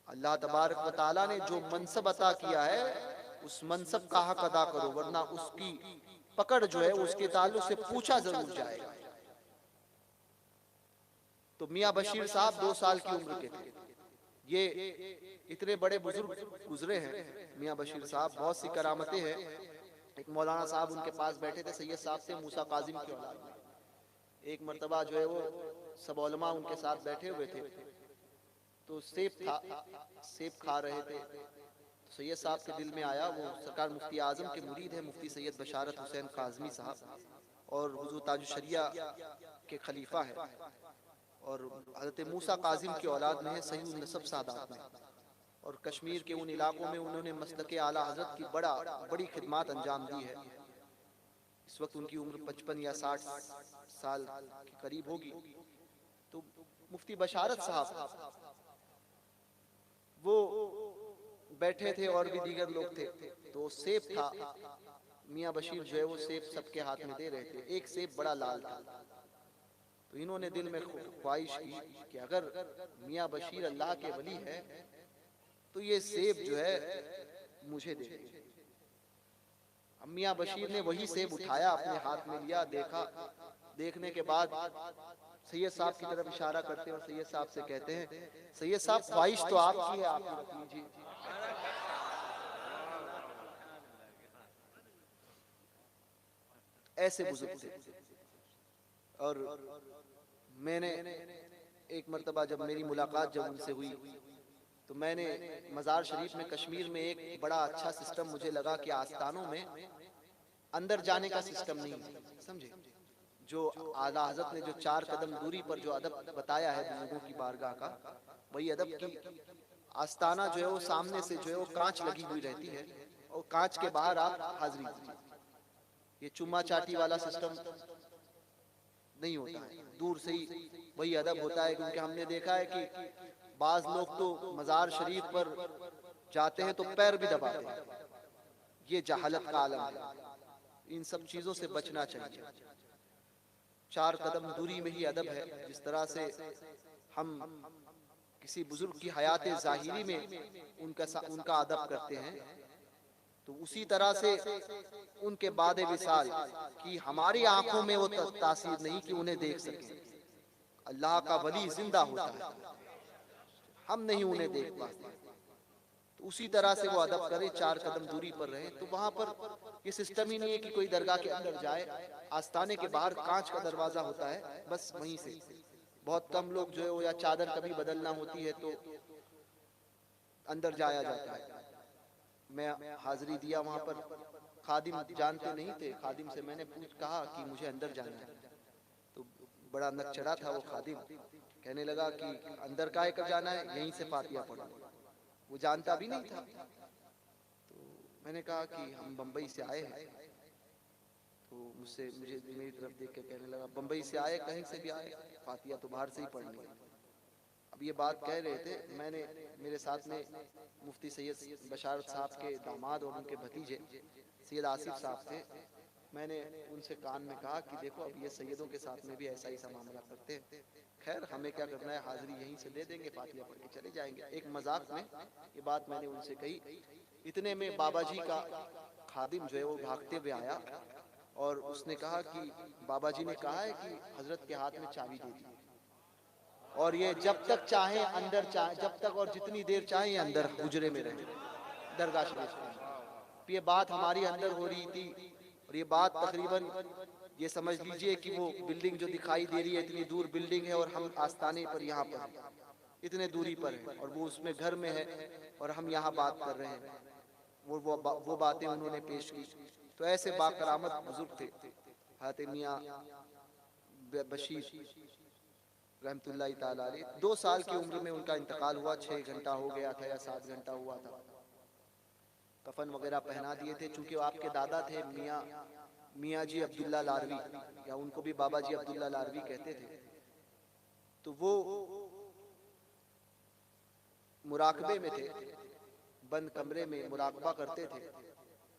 अल्लाह तबारक व तआला ने जो मनसब अता किया है उस मनसब का हक अदा करो, वरना उसकी पकड़ जो है उसके ताल्लुक से पूछा जरूर जाएगा। तो मियां बशीर साहब 2 साल की उम्र के थे। ये इतने बड़े बुजुर्ग गुजरे हैं मियां बशीर साहब, बहुत सी करामतें हैं। एक मौलाना साहब उनके पास बैठे थे, सैयद साहब थे, मूसा काजिम की औलाद में। एक मर्तबा जो है वो सब उलमा उनके साथ बैठे हुए थे, तो सेब था, सेब खा रहे थे। तो सैयद साहब के दिल में आया, वो सरकार मुफ्ती आजम के मुरीद है, मुफ्ती सैयद बशारत हुसैन काज़मी साहब, और हुजूर ताजुश शरिया के खलीफा है, और हज़रत मूसा काजिम की औलाद में है, सही नसब सादात में। और कश्मीर के उन इलाकों में उन्होंने मसलक आला हज़रत की बड़ी खिदमत अंजाम दी है। इस वक्त उनकी उम्र 55 या 60 साल के करीब होगी। तो मुफ्ती बशारत साहब वो बैठे थे और भी दीगर लोग थे। तो सेब था, मियाँ बशीर जो है वो सेब सबके हाथ में दे रहे थे। एक सेब बड़ा लाल था, तो इन्होंने दिल में ख्वाहिश की कि अगर मियाँ बशीर अल्लाह के वली है तो ये सेब जो है मुझे दे दे। अब मियाँ बशीर ने वही सेब उठाया, अपने हाथ में लिया, देखा। देखने के बाद सैयद साहब की तरफ इशारा करते हैं और सैयद साहब से कहते हैं, सैयद साहब ख्वाहिश तो आपकी है, आप रख लीजिए। ऐसे बुजुर्ग थे। और मैंने एक मर्तबा जब मेरी मुलाकात जब उनसे हुई, तो मैंने मज़ार शरीफ में कश्मीर में एक बड़ा अच्छा सिस्टम मुझे लगा कि आस्थानों में अंदर जाने का सिस्टम नहीं है, समझे। जो आला हज़रत ने जो 4 कदम दूरी पर जो अदब बताया है बुजुर्गों की बारगाह का, वही अदब की आस्थाना जो है वो सामने से जो है वो कांच लगी हुई रहती है, और कांच के बाहर आप हाजिरी दीजिए। ये चुम्मा चाटी वाला सिस्टम नहीं होता है, दूर से ही वही अदब होता है। क्योंकि हमने देखा है कि बाज लोग तो मज़ार शरीफ पर जाते हैं तो पैर भी दबाते हैं, ये जहालत का आलम है। इन सब चीज़ों से बचना चाहिए। 4 कदम दूरी में ही अदब है। जिस तरह से हम किसी बुजुर्ग की हयात ज़ाहिरी में उनका अदब करते हैं, तो उसी तरह से उनके बाद विसाल की हमारी आंखों में वो तासीर नहीं कि उन्हें देख सके। अल्लाह का वली जिंदा होता है, हम नहीं उन्हें देख पाते। तो उसी तरह से वो अदब करे, 4 कदम दूरी पर रहे। तो वहां पर ये सिस्टम ही नहीं है कि कोई दरगाह के अंदर जाए। आस्थाने के बाहर कांच का दरवाजा होता है, बस वहीं से बहुत कम लोग जो है वो, या चादर कभी बदलना होती है तो अंदर जाया जाता है। मैं हाजिरी दिया वहां पर, खादिम जानते नहीं थे। खादिम से मैंने कहा कि मुझे अंदर जाना है, तो बड़ा नकचरा था वो खादिम। कहने लगा कि अंदर काहे कर जाना है, यहीं से फातिहा पढ़ो। वो जानता भी नहीं था। तो मैंने कहा कि हम बम्बई से आए हैं। तो मुझे मेरी तरफ देख के कहने लगा, बम्बई से आए, कहीं से भी आए, फातिहा तो बाहर से ही पढ़नी है। अब ये बात कह रहे थे, मैंने मेरे साथ में मुफ्ती सैयद बशारत साहब के दामाद और उनके भतीजे सैयद आसिफ साहब थे। मैंने उनसे कान में कहा कि देखो, अब ये सैयदों के साथ में भी ऐसा ही सा मामला करते हैं। खैर, हमें क्या करना है, हाजिरी यहीं से दे देंगे, फातिहा पढ़ के चले जाएंगे। एक मजाक में ये बात मैंने उनसे कही। इतने में बाबा जी का खादिम जो है वो भागते हुए आया और उसने कहा कि बाबा जी ने कहा है कि हजरत के हाथ में चाबी दे दी, और ये जब तक चाहे अंदर, चाहे जब तक और जितनी देर चाहे अंदर हुजरे में रहे, दरगाह शरीफ में। ये बात हमारी अंदर हो रही थी, और ये बात तकरीबन ये समझ लीजिए कि वो बिल्डिंग जो दिखाई दे रही है, इतनी दूर बिल्डिंग है, और हम आस्थाने पर यहाँ पर इतने दूरी पर है, और वो उसमें घर में है, और हम यहाँ बात कर रहे हैं। वो बातें उन्होंने पेश की। तो ऐसे बाकरामत बुजुर्ग थे हज़रत मियां बशीर रहमतुल्लाहि ताला अलैह। 2 साल की उम्र में उनका इंतकाल हुआ। 6 घंटा हो गया था या 7 घंटा हुआ था। कफन वगैरह पहना दिए थे। चूंकि आपके दादा थे मियाँ जी अब्दुल्ला लारवी, या उनको भी बाबा जी अब्दुल्ला लारवी कहते थे, तो वो मुराकबे में थे, बंद कमरे में मुराकबा करते थे।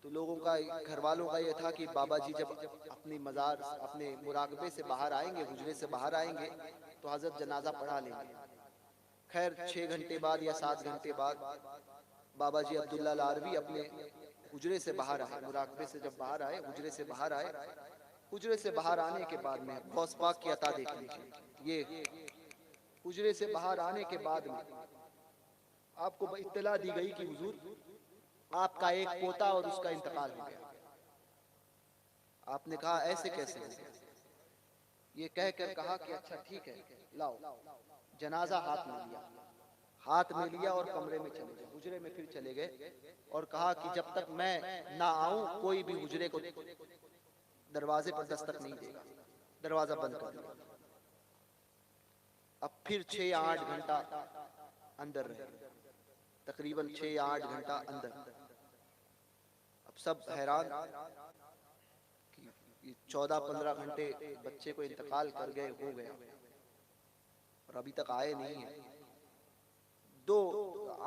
तो लोगों का, घर वालों का ये था कि बाबा जी जब अपनी मज़ार, अपने मुराकबे से बाहर आएंगे, हुजरे से बाहर आएंगे, तो हजरत जनाजा पढ़ा लेंगे। खैर, 6 घंटे बाद या 7 घंटे बाद बाबा जी अब्दुल्ला लारवी अपने हुजरे से बाहर आए। मुराकबे से जब बाहर आए, हुजरे से बाहर आए, हुजरे से बाहर आने के बाद में गौस पाक की अता देख लीजिए। ये हुजरे से बाहर आने के बाद में आपको इत्तला दी गई कि हुजूर, आपका एक पोता और उसका इंतकाल हो गया। आपने कहा ऐसे कैसे हो गया? ये कहकर कहा कि अच्छा ठीक है, लाओ। जनाजा हाथ में लिया, हाथ में लिया और कमरे में चले गए, हुजरे में फिर चले गए और कहा कि जब तक मैं ना आऊं कोई भी हुजरे को दरवाजे पर दस्तक नहीं देगा। दरवाजा बंद कर दिया। अब फिर 6 या 8 घंटा अंदर रहे, तकरीबन 6 या 8 घंटा अंदर। अब सब हैरान कि 14-15 घंटे बच्चे को इंतकाल कर गए, हो गया और अभी तक आए नहीं है।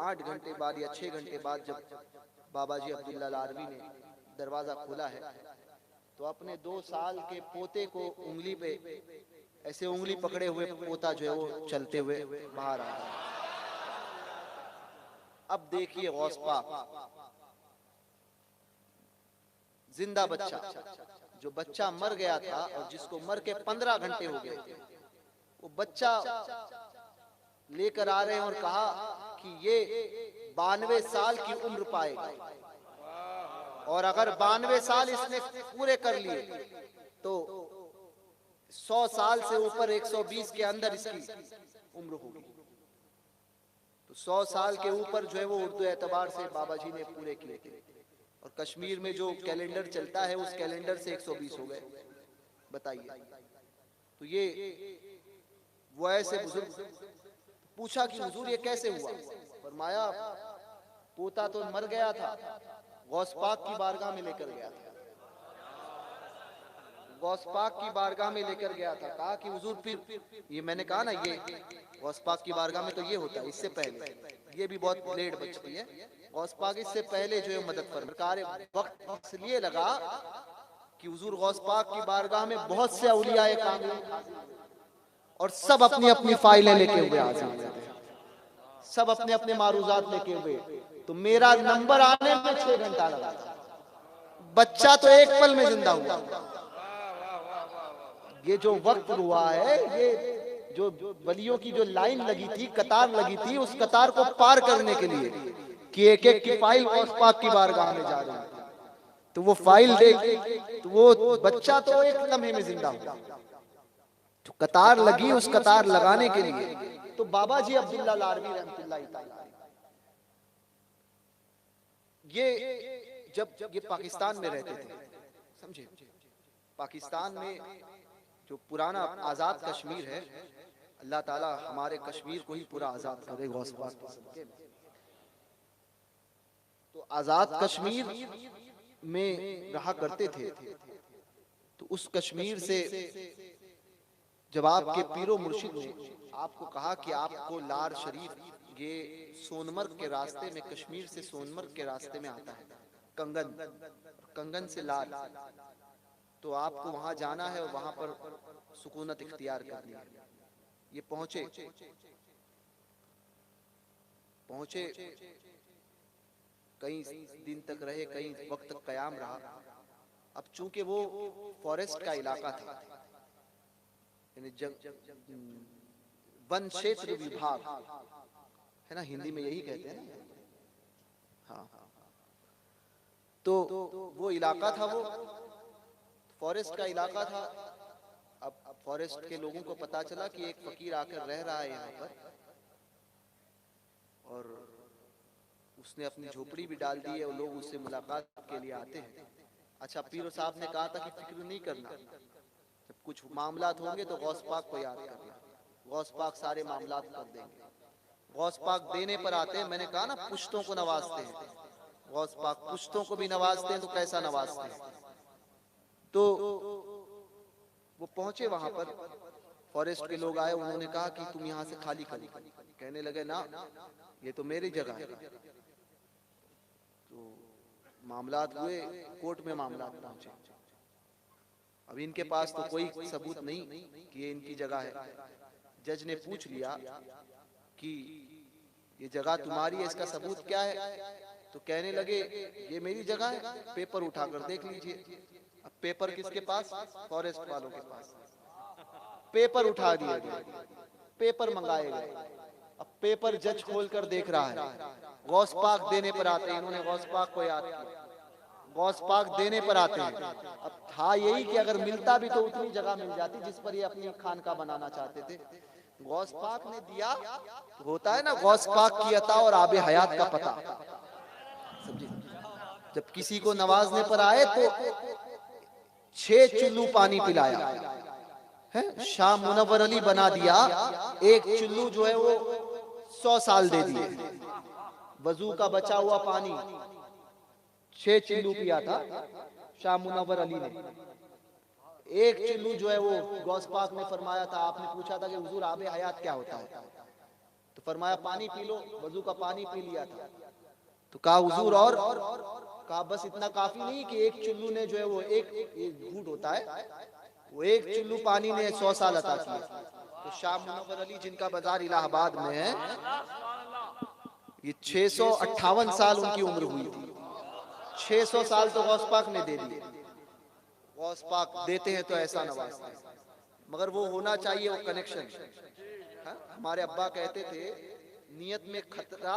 8 घंटे बाद या 6 घंटे बाद जब बाबा जी अब्दुल्ला लारवी ने दरवाजा खोला है तो अपने 2 साल के पोते को उंगली पे ऐसे उंगली पकड़े हुए पोता जो है वो चलते हुए बाहर आ रहा है। अब देखिए गौस पाक, जिंदा बच्चा, जो बच्चा मर गया था और जिसको मर के 15 घंटे हो गए थे, वो बच्चा लेकर आ रहे हैं और कहा कि ये 92 साल की उम्र पाएगा और अगर 92 साल इसने पूरे कर लिए तो 100 साल से ऊपर 120 के अंदर इसकी उम्र होगी। तो 100 साल के ऊपर जो है वो उर्दू एतबार से बाबा जी ने पूरे किए थे और कश्मीर में जो कैलेंडर चलता है उस कैलेंडर से 120 हो गए। बताइए, तो ये वो ऐसे बुजुर्ग। पूछा कि हुजूर ये कैसे हुआ? फरमाया पोता तो मर गया था, गौस पाक की बारगाह में लेकर गया था, गौस पाक की बारगाह में लेकर गया था। कहा कि हुजूर फिर ये मैंने कहा ना, ये गौस पाक की बारगाह में तो ये होता है, इससे पहले ये भी बहुत लेट बचती है। गौस पाक इससे पहले जो है मदद फरमाए। वक्त इसलिए लगा कि हुजूर गौस पाक की बारगाह में बहुत से औलिया कामिल और सब अपनी अपनी फाइलें लेके हुए हाजिर थे, सब अपने अपने मारूजात लेके हुए। तो मेरा नंबर आने में 6 घंटा लगा था, बच्चा तो एक पल में जिंदा हुआ। ये जो वक्त हुआ है, ये जो वलियों की जो लाइन लगी थी, कतार लगी थी, उस कतार को पार करने के लिए कि एक एक की फाइल गौस पाक की बारगाह में जा रही थी, तो वो फाइल देख तो वो बच्चा तो एक लम्हे में जिंदा हुआ। तो कतार लगी, उस कतार लगाने के लिए तो बाबा जी अब्दुल्ला लारवी रहमतुल्लाह तआला, ये जब ये पाकिस्तान में रहते थे, समझे, पाकिस्तान में जो पुराना आजाद कश्मीर है, अल्लाह ताला हमारे कश्मीर को ही पूरा आजाद करे गौस पाक के। तो आजाद कश्मीर में रहा करते थे। तो उस कश्मीर से जब आपके पीरो मुर्शिद ने आपको कहा कि आपको लार शरीफ, ये सोनमर्ग के रास्ते में, कश्मीर से सोनमर्ग के रास्ते में आता है कंगन, कंगन से लार, तो आपको वहां जाना है और वहां पर सुकूनत इख्तियार करनी है। ये पहुंचे कई दिन तक रहे, कई वक्त तक कयाम रहा। अब चूंकि वो फॉरेस्ट का इलाका था, यानी वन क्षेत्र विभाग है ना, हिंदी में यही कहते हैं ना, हाँ, तो वो इलाका था, वो फॉरेस्ट का इलाका था। अब फॉरेस्ट के लोगों को पता चला कि एक फकीर आकर रह रहा है यहाँ पर और उसने अपनी झोपड़ी भी डाल दी है और लोग उससे मुलाकात के लिए आते हैं। अच्छा, पीरो साहब ने कहा था कि फिक्र नहीं करना, जब कुछ मामलात होंगे तो गौस पाक को याद करना, गौस पाक सारे मामलात कर देंगे। गौस पाक देने पर आते हैं, मैंने कहा ना पुश्तों को नवाजते हैं, गौस पाक पुश्तों को भी नवाजते हैं, तो कैसा नवाजते हैं। तो वो पहुंचे वहां पर, फॉरेस्ट के लोग आए, उन्होंने कहा कि तुम यहाँ से खाली खाली, कहने लगे ना ये तो मेरी जगह है। तो मामलात हुए, कोर्ट में मामलात पहुंचे। अब इनके पास तो कोई सबूत नहीं कि ये इनकी जगह है। जज ने पूछ लिया कि ये जगह तुम्हारी है, इसका सबूत क्या है? तो कहने लगे ये मेरी जगह है, पेपर उठाकर देख लीजिए। अब पेपर किसके पास? फॉरेस्ट वालों के पास। पेपर उठा दिए गए, पेपर मंगाए गए। अब पेपर जज खोलकर देख रहा है, गौस पाक देने पर आते हैं, इन्होंने गौस पाक को याद किया। गौस पाक देने पर आते हैं। अब था यही कि अगर मिलता भी तो उतनी जगह मिल जाती जिस पर ये अपनी खानका बनाना चाहते थे। गौस पाक ने दिया, तो होता है ना गौस पाक की अता और आबे हयात का पता, समझे। जब किसी को नवाजने पर आए तो 6 चुल्लू पानी पिलाया है, शाह मुनव्वर अली बना दिया। एक चुल्लू जो है वो 100 साल दे दिए। वजू का बचा हुआ पानी 6 चुल्लू पिया था शाह मुनव्वर अली ने। एक चुल्लू जो है वो गौस पाक ने फरमाया था, आपने पूछा था कि हुजूर आबे हयात क्या होता है, तो फरमाया पानी पी लो। वजू का पानी पी लिया था, तो कहा हुजूर और, कहा बस इतना काफी नहीं कि एक चुल्लू ने जो है वो एक घूंट होता है, वो एक चुल्लू पानी ने 100 साल अता किया। तो शाह मुनव्वर अली जिनका बाजार इलाहाबाद में है, ये 658 साल उनकी उम्र हुई थी। 600 साल तो गौस पाक ने दे दिए। गौस पाक देते हैं तो ऐसा नवाजते हैं, मगर वो होना चाहिए वो कनेक्शन। हमारे अब्बा कहते थे नियत में खतरा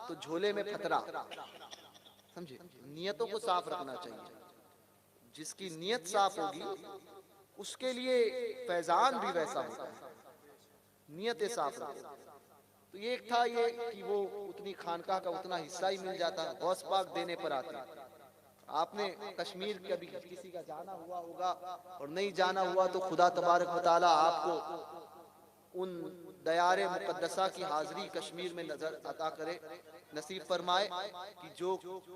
तो झोले में खतरा, समझे। नियतों को साफ रखना चाहिए। जिसकी नियत साफ होगी उसके लिए फैजान भी वैसा होता है, नियतें साफ रखो। तो ये एक था ये कि वो उतनी खानका का उतना हिस्सा ही मिल जाता। गौस पाक देने पर आते। आपने कश्मीर कभी किसी का जाना हुआ होगा और नहीं जाना हुआ तो खुदा तबारक व तआला आपको उन दयारे मुकद्दसा की हाजिरी कश्मीर में नजर अता करे, नसीब फरमाए कि जो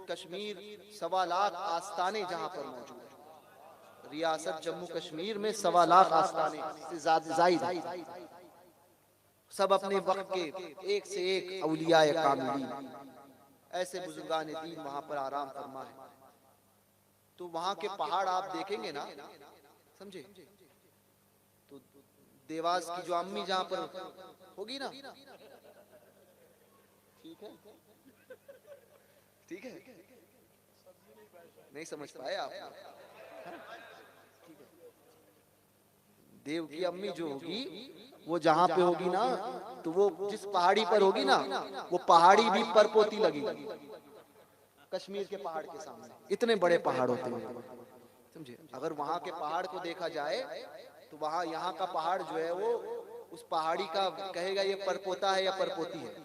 कश्मीर 1.25 लाख आस्ताने जहां पर मौजूद है, रियासत जम्मू कश्मीर में 1.25 लाख आस्ताने से ज़ायद, सब अपने वक्त के एक से एक औलियाए कामिलीन, ऐसे बुजुर्गान दीन वहां पर आराम फरमा है। तो वहां के पहाड़ आप देखेंगे ना, समझे, तो देवास की जो अम्मी जहां पर होगी ना, ठीक है, ठीक है, नहीं समझ पाए आप। देव की अम्मी जो होगी वो जहां पे होगी ना, तो वो जिस पहाड़ी पर होगी ना, वो पहाड़ी भी परपोती लगेगी। कश्मीर के पहाड़ के सामने इतने बड़े पहाड़ होते हैं, समझे। अगर वहां के पहाड़ को देखा जाए तो वहां यहाँ का पहाड़ जो है वो उस पहाड़ी का कहेगा ये परपोता है या परपोती है,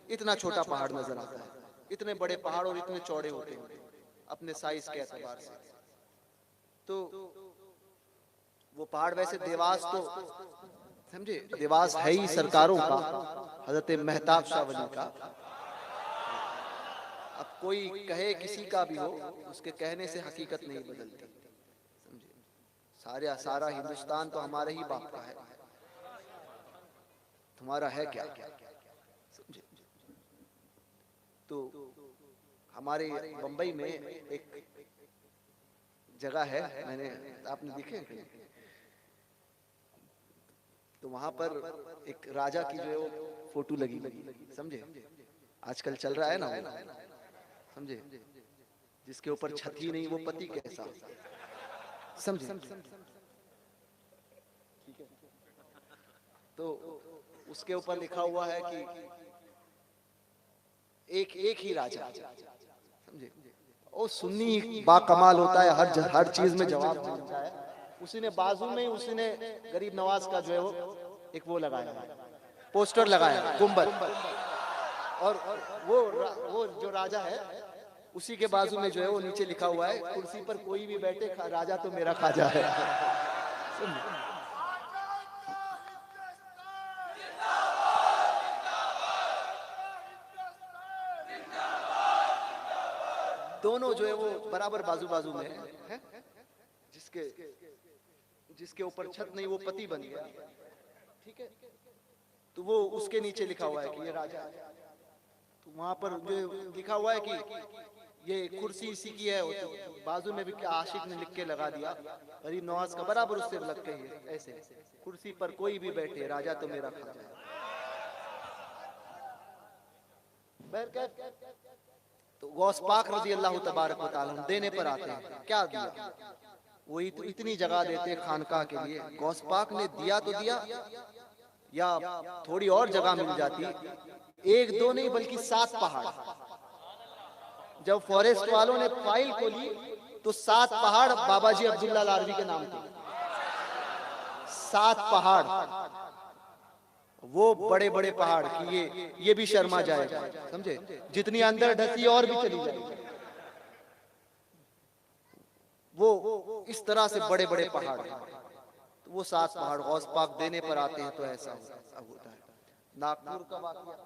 इतना छोटा पहाड़ नजर आता है। इतने बड़े पहाड़ और इतने चौड़े होते हैं अपने साइज के एतबार से। तो वो पहाड़ वैसे देवास तो समझे, देवास है ही सरकारों का, हजरत मेहताब शाह वली का। अब कोई कहे किसी का भी हो, उसके कहने से हकीकत नहीं बदलती, समझे। सारा हिंदुस्तान तो हमारे ही बाप का है, तुम्हारा है क्या, समझे। तो हमारे बंबई में एक जगह है, मैंने आपने देखे, तो वहां पर एक राजा की जो है वो फोटो लगी, समझे। आजकल चल रहा है ना, समझे, जिसके ऊपर छत ही नहीं वो पति कैसा, समझे। तो उसके ऊपर लिखा हुआ है कि एक ही राजा, समझे। ओ सुन्नी बाकमाल होता है, हर चीज में जवाब देता है। उसी ने बाजू में उसी ने गरीब नवाज का जो है वो एक वो लगाया, पोस्टर लगाया, गुंबद, और वो जो राजा है उसी के बाजू में जो है वो नीचे लिखा हुआ है, कुर्सी पर कोई भी बैठे राजा तो मेरा खाजा है। दोनों जो है वो बराबर बाजू बाजू में है। जिसके ऊपर छत नहीं वो पति बन गया, ठीक है। तो वो उसके नीचे लिखा हुआ है कि ये राजा है। तो वहां पर जो लिखा हुआ है कि ये कुर्सी इसी की है, तो बाजू में भी क्या आशिक ने लिख के लगा दिया, गरीब नवाज का बराबर उससे लग के ही ऐसे, कुर्सी पर कोई भी बैठे राजा तो मेरा खाजा है। तो गौस पाक रज़ी अल्लाह तबारक व तआला देने पर आते हैं, क्या दिया, वही तो इतनी जगह देते खानकाह के लिए। गौस पाक ने दिया तो दिया, या थोड़ी और जगह मिल जाती, एक दो नहीं बल्कि 7 पहाड़। जब फॉरेस्ट वालों ने फाइल खोली तो 7 पहाड़ बाबा जी अब्दुल्ला लारवी के नाम थे। 7 पहाड़, वो बड़े बड़े पहाड़ कि ये भी शर्मा जाएगा, समझे, जितनी अंदर ढसी और भी चली जाएगी। वो इस तरह से बड़े बड़े पहाड़, तो वो 7 पहाड़ गौस पाक देने पर आते हैं तो ऐसा होता है। नागपुर का वाकया,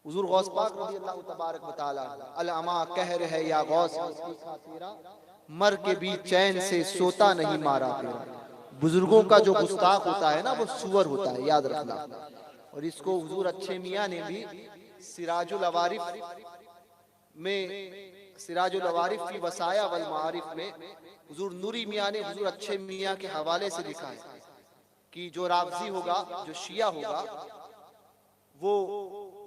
हुजूर गौस पाक रज़ियल्लाहु तबारक व तआला अल-अमा कहर है या गौस, मर के भी चैन से सोता नहीं मारा तेरा। बुजुर्गों का जो गुस्ताख होता है ना, वो सुअर होता है, याद रखना। और इसको हुजूर अच्छे मियाँ ने भी सिराजुल अवारिफ में, सिराजुल अवारिफ की वसाया वल मारिफ में हुजूर नूरी मियाँ ने हुजूर अच्छे मियाँ के हवाले से लिखा है कि जो राफ़ज़ी होगा, जो शिया होगा, वो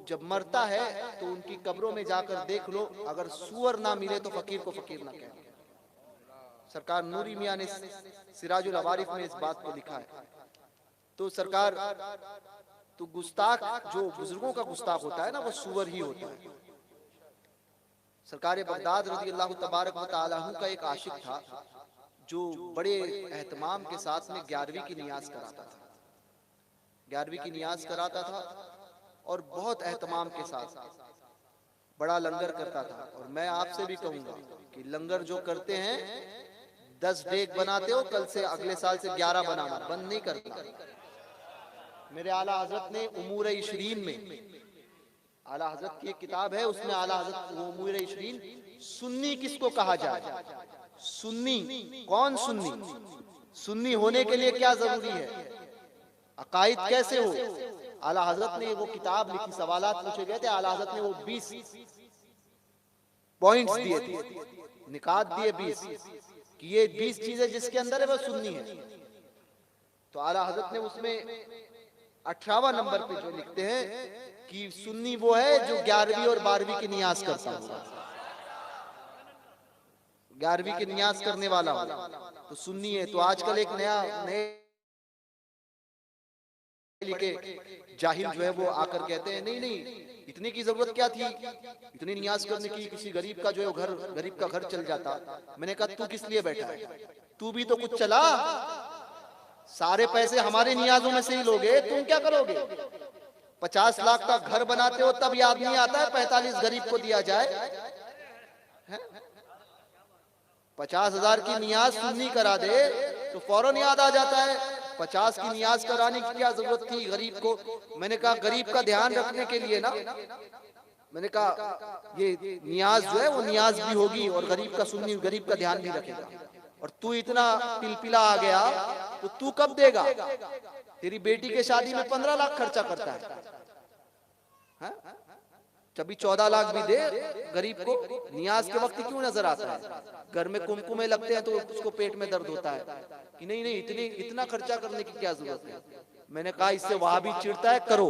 जब मरता है तो उनकी कब्रों में जाकर देख लो, अगर सुअर ना मिले तो फकीर को फकीर ना कहे। सरकार नूरी मियाँ ने सिराजुल अवारिफ में इस बात को लिखा है। तो सरकार, तो गुस्ताख, जो बुजुर्गों का गुस्ताख होता है ना, वो सुअर ही होता है। सरकार बगदाद रज़ियल्लाहु तबारक व तआला का एक आशिक था जो बड़े एहतमाम के साथ में 11वीं की नियाज कराता था। 11वीं की नियाज कराता था और बहुत एहतमाम के साथ बड़ा लंगर करता था। और मैं आपसे भी कहूंगा कि लंगर जो करते हैं, 10 डेग बनाते हो, कल से अगले साल से 11 बनाना, बंद नहीं करता। मेरे आला हजरत ने उमूर इशरीन में, आला हजरत की एक किताब है, उसमें आला हजरत वो उमूर इशरीन, सुन्नी किसको कहा जाए, सुन्नी कौन, सुन्नी सुन्नी होने के लिए क्या जरूरी है, अकायद कैसे हो। आला हजरत ने वो किताब लिखी, सवालात पूछे गए थे, आला हजरत ने वो 20 पॉइंट्स दिए थे, निकात दिए 20 कि ये 20 चीजें जिसके अंदर है वो सुन्नी है। तो आला हजरत ने उसमें 18वां नंबर पे जो लिखते हैं कि सुन्नी वो है जो 11वीं और 12वीं की नियाज करता हो, 11वीं की नियाज करने वाला हो तो सुन्नी है। तो आजकल एक नए लिखे जाहिल जो है वो आकर कहते हैं, नहीं नहीं, इतने की जरूरत क्या थी, इतनी नियाज करने की, किसी गरीब का जो है घर, गरीब का घर चल जाता। मैंने कहा तू किस लिए बैठा है, तू भी तो कुछ चला, सारे पैसे हमारे नियाजों में से ही लोगे, तुम क्या करोगे। 50 लाख का घर बनाते हो तब याद नहीं आता है 45 गरीब को दिया जाए। 50,000 की नियाज सुन्नी करा दे तो फौरन याद आ जाता है 50 की नियाज कराने की क्या जरूरत थी गरीब को। मैंने कहा गरीब का ध्यान रखने के लिए ना, मैंने कहा ये नियाज जो है वो नियाज भी होगी और गरीब का सुन्नी गरीब का ध्यान भी रखेगा। और तू इतना पिलपिला आ गया तो तू कब देगा। तेरी बेटी के शादी में 15 लाख खर्चा करता है, कभी 14 लाख भी दे गरीब को, नियाज के वक्त क्यों नजर आता है। घर में कुमकुमे लगते हैं तो उसको पेट में दर्द होता है कि नहीं नहीं इतना खर्चा करने की क्या जरूरत है। मैंने कहा इससे वहां भी चिढ़ता है, करो।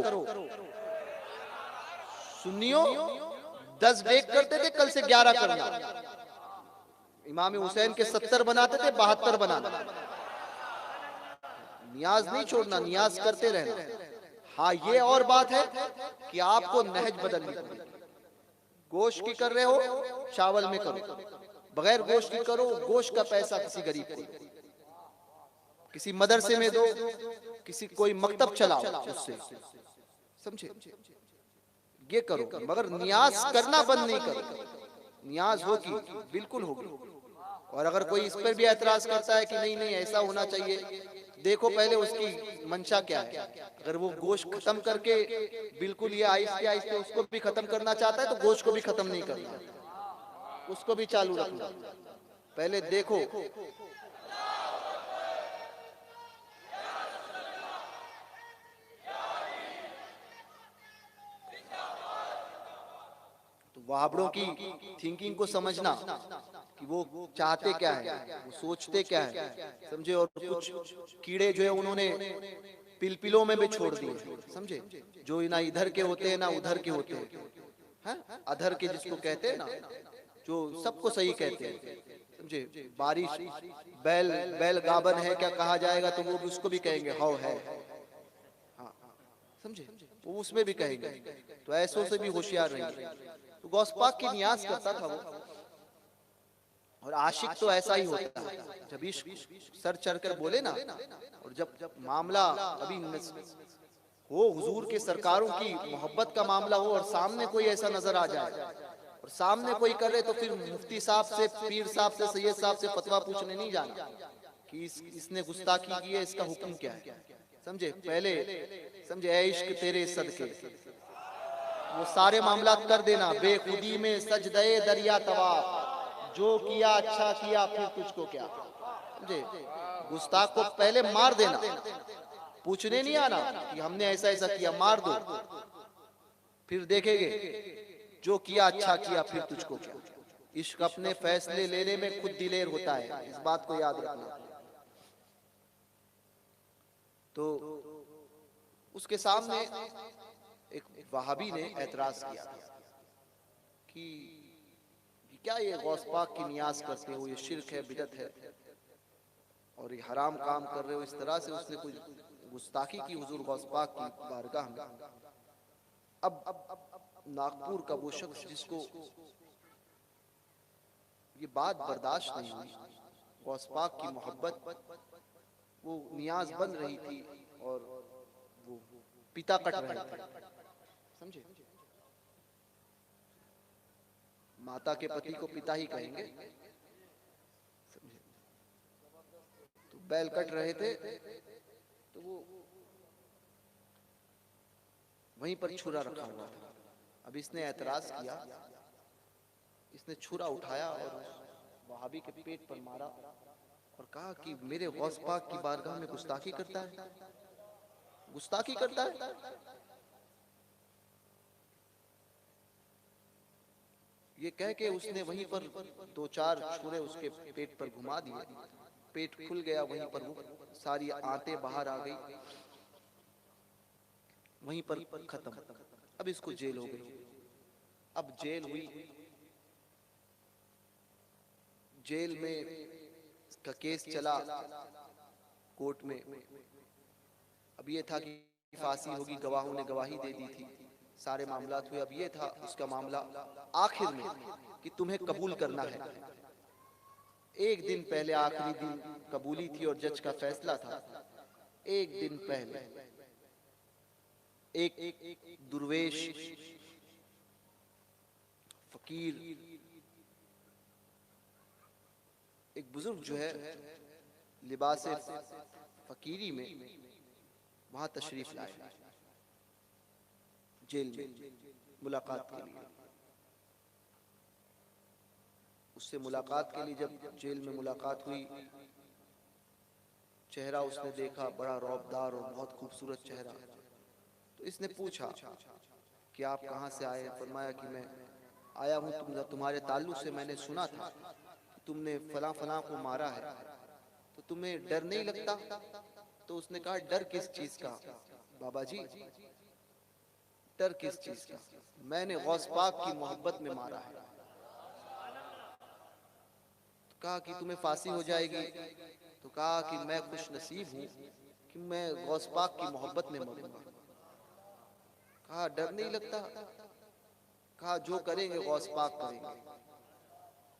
सुन्नियों 10 डेग करते थे, कल से 11 करना। इमाम हुसैन के 70 बनाते थे, 72 बनाना। नियाज नहीं छोड़ना, नियाज करते रहना। हाँ ये और बात है कि आपको नहज बदलनी पड़ेगी। गोश्त की कर रहे हो चावल में करो, बगैर गोश्त की करो, गोश्त का पैसा किसी गरीब को, किसी मदरसे में दो, किसी कोई मकतब चलाओ उससे, समझे, ये करो। मगर नियाज करना बंद नहीं करो, नियाज होगी, बिल्कुल होगी। और अगर कोई इस पर भी एतराज करता है कि नहीं नहीं ऐसा होना चाहिए, देखो पहले उसकी मंशा क्या है। अगर वो गोश्त खत्म करके बिल्कुल ये आहिस्ते आहिस्ते उसको भी खत्म करना चाहता है तो गोश्त को भी खत्म नहीं करना, उसको भी चालू रखना। पहले देखो तो वहाबड़ों की थिंकिंग को समझना कि वो चाहते क्या है, वो सोचते क्या है, समझे। और कुछ कीड़े जो है उन्होंने पिलपिलों में भी छोड़ दिए, समझे, जो ना इधर के होते हैं ना उधर के होते हैं, अधर के जिसको कहते हैं ना, जो सबको सही कहते हैं, समझे। बारिश बैल गाबन है क्या कहा जाएगा तो वो उसको भी कहेंगे हाउ है, हाँ समझे, वो उसमें भी कहेंगे। तो ऐसों से भी होशियार रहिए। तो गौस पाक की नियाज करता था वो, और आशिक तो ऐसा ही होता है, जब इश्क सर चढ़ कर बोले ना, और जब मामला अभी हो हुजूर के सरकारों की मोहब्बत का मामला हो और सामने कोई ऐसा नजर आ जाए और सामने कोई करे, तो फिर मुफ्ती साहब से, पीर साहब से, सैयद साहब से फतवा पूछने नहीं जाना कि इसने गुस्ताखी की है, इसका हुक्म क्या है। समझे, पहले समझे, ऐ इश्क तेरे सदके, वो सारे मामला कर देना। बेखुदी में सजदे दरिया तवाफ, जो किया अच्छा किया फिर तुझको क्या। समझे, गुस्ताख को पहले मार देना, पूछने नहीं आना कि हमने ऐसा ऐसा किया, मार दो, फिर देखेंगे जो किया अच्छा किया फिर तुझको क्या। इश्क अपने फैसले लेने में खुद दिलेर होता है, इस बात को याद रखना। तो उसके सामने एक वहाबी ने ऐतराज किया कि क्या ये गौस पाक की नियाज करते हो, ये शिर्क है, बिदत है और ये हराम काम कर रहे हो। इस तरह से उसने कुछ गुस्ताखी की हुजूर गौस पाक की बारगाह में। अब नागपुर का वो शख्स जिसको ये बात बर्दाश्त नहीं हुई, गौस पाक की मोहब्बत, वो नियाज बन रही थी और वो पिता कट रहे थे। समझे, माता के पति को पिता ही कहेंगे। समझे, तो बैल कट रहे थे, तो वो वहीं पर छुरा रखा हुआ था। अब इसने ऐतराज किया, इसने छुरा उठाया और वहाबी के पेट पर मारा और कहा कि मेरे गौस पाक की बारगाह में गुस्ताखी करता है, गुस्ताखी करता है। ये कह के उसने वहीं पर दो चार छुरे उसके पेट पर घुमा दिए, पेट खुल गया, वहीं पर वो सारी आंतें बाहर आ गई, वहीं पर खत्म। अब इसको जेल हो गई। अब जेल हुई, जेल में का केस चला कोर्ट में। अब ये था कि फांसी होगी, गवाहों ने गवाही दे दी थी, सारे मामलात हुए। अब ये था उसका मामला आखिर में कि तुम्हें कबूल करना है। एक दिन पहले आखिरी दिन कबूली थी और जज का फैसला था। एक दिन पहले एक दुर्वेश फकीर, एक बुजुर्ग जो है लिबास फकीरी में वहां तशरीफ लाए जेल में मुलाकात के लिए। उससे मुलाकात के लिए जब जेल में मुलाकात हुई, चेहरा उसने देखा, बड़ा रौबदार और बहुत खूबसूरत चेहरा। तो इसने पूछा कि आप कहाँ से आए। फरमाया कि मैं आया हूँ तुम्हारे ताल्लुक से मैंने सुना था कि तुमने फला फला को मारा है, तो तुम्हें डर नहीं लगता। तो उसने कहा डर किस चीज का बाबा जी, डर किस चीज का, मैंने गौस पाक की मोहब्बत में मारा है। तो कहा कि तुम्हें फांसी हो जाएगी। तो कहा कि मैं खुश नसीब हूँ कि मैं गौस पाक की मोहब्बत में मरूंगा। कहा डर नहीं लगता। कहा जो करेंगे गौस पाक करेंगे।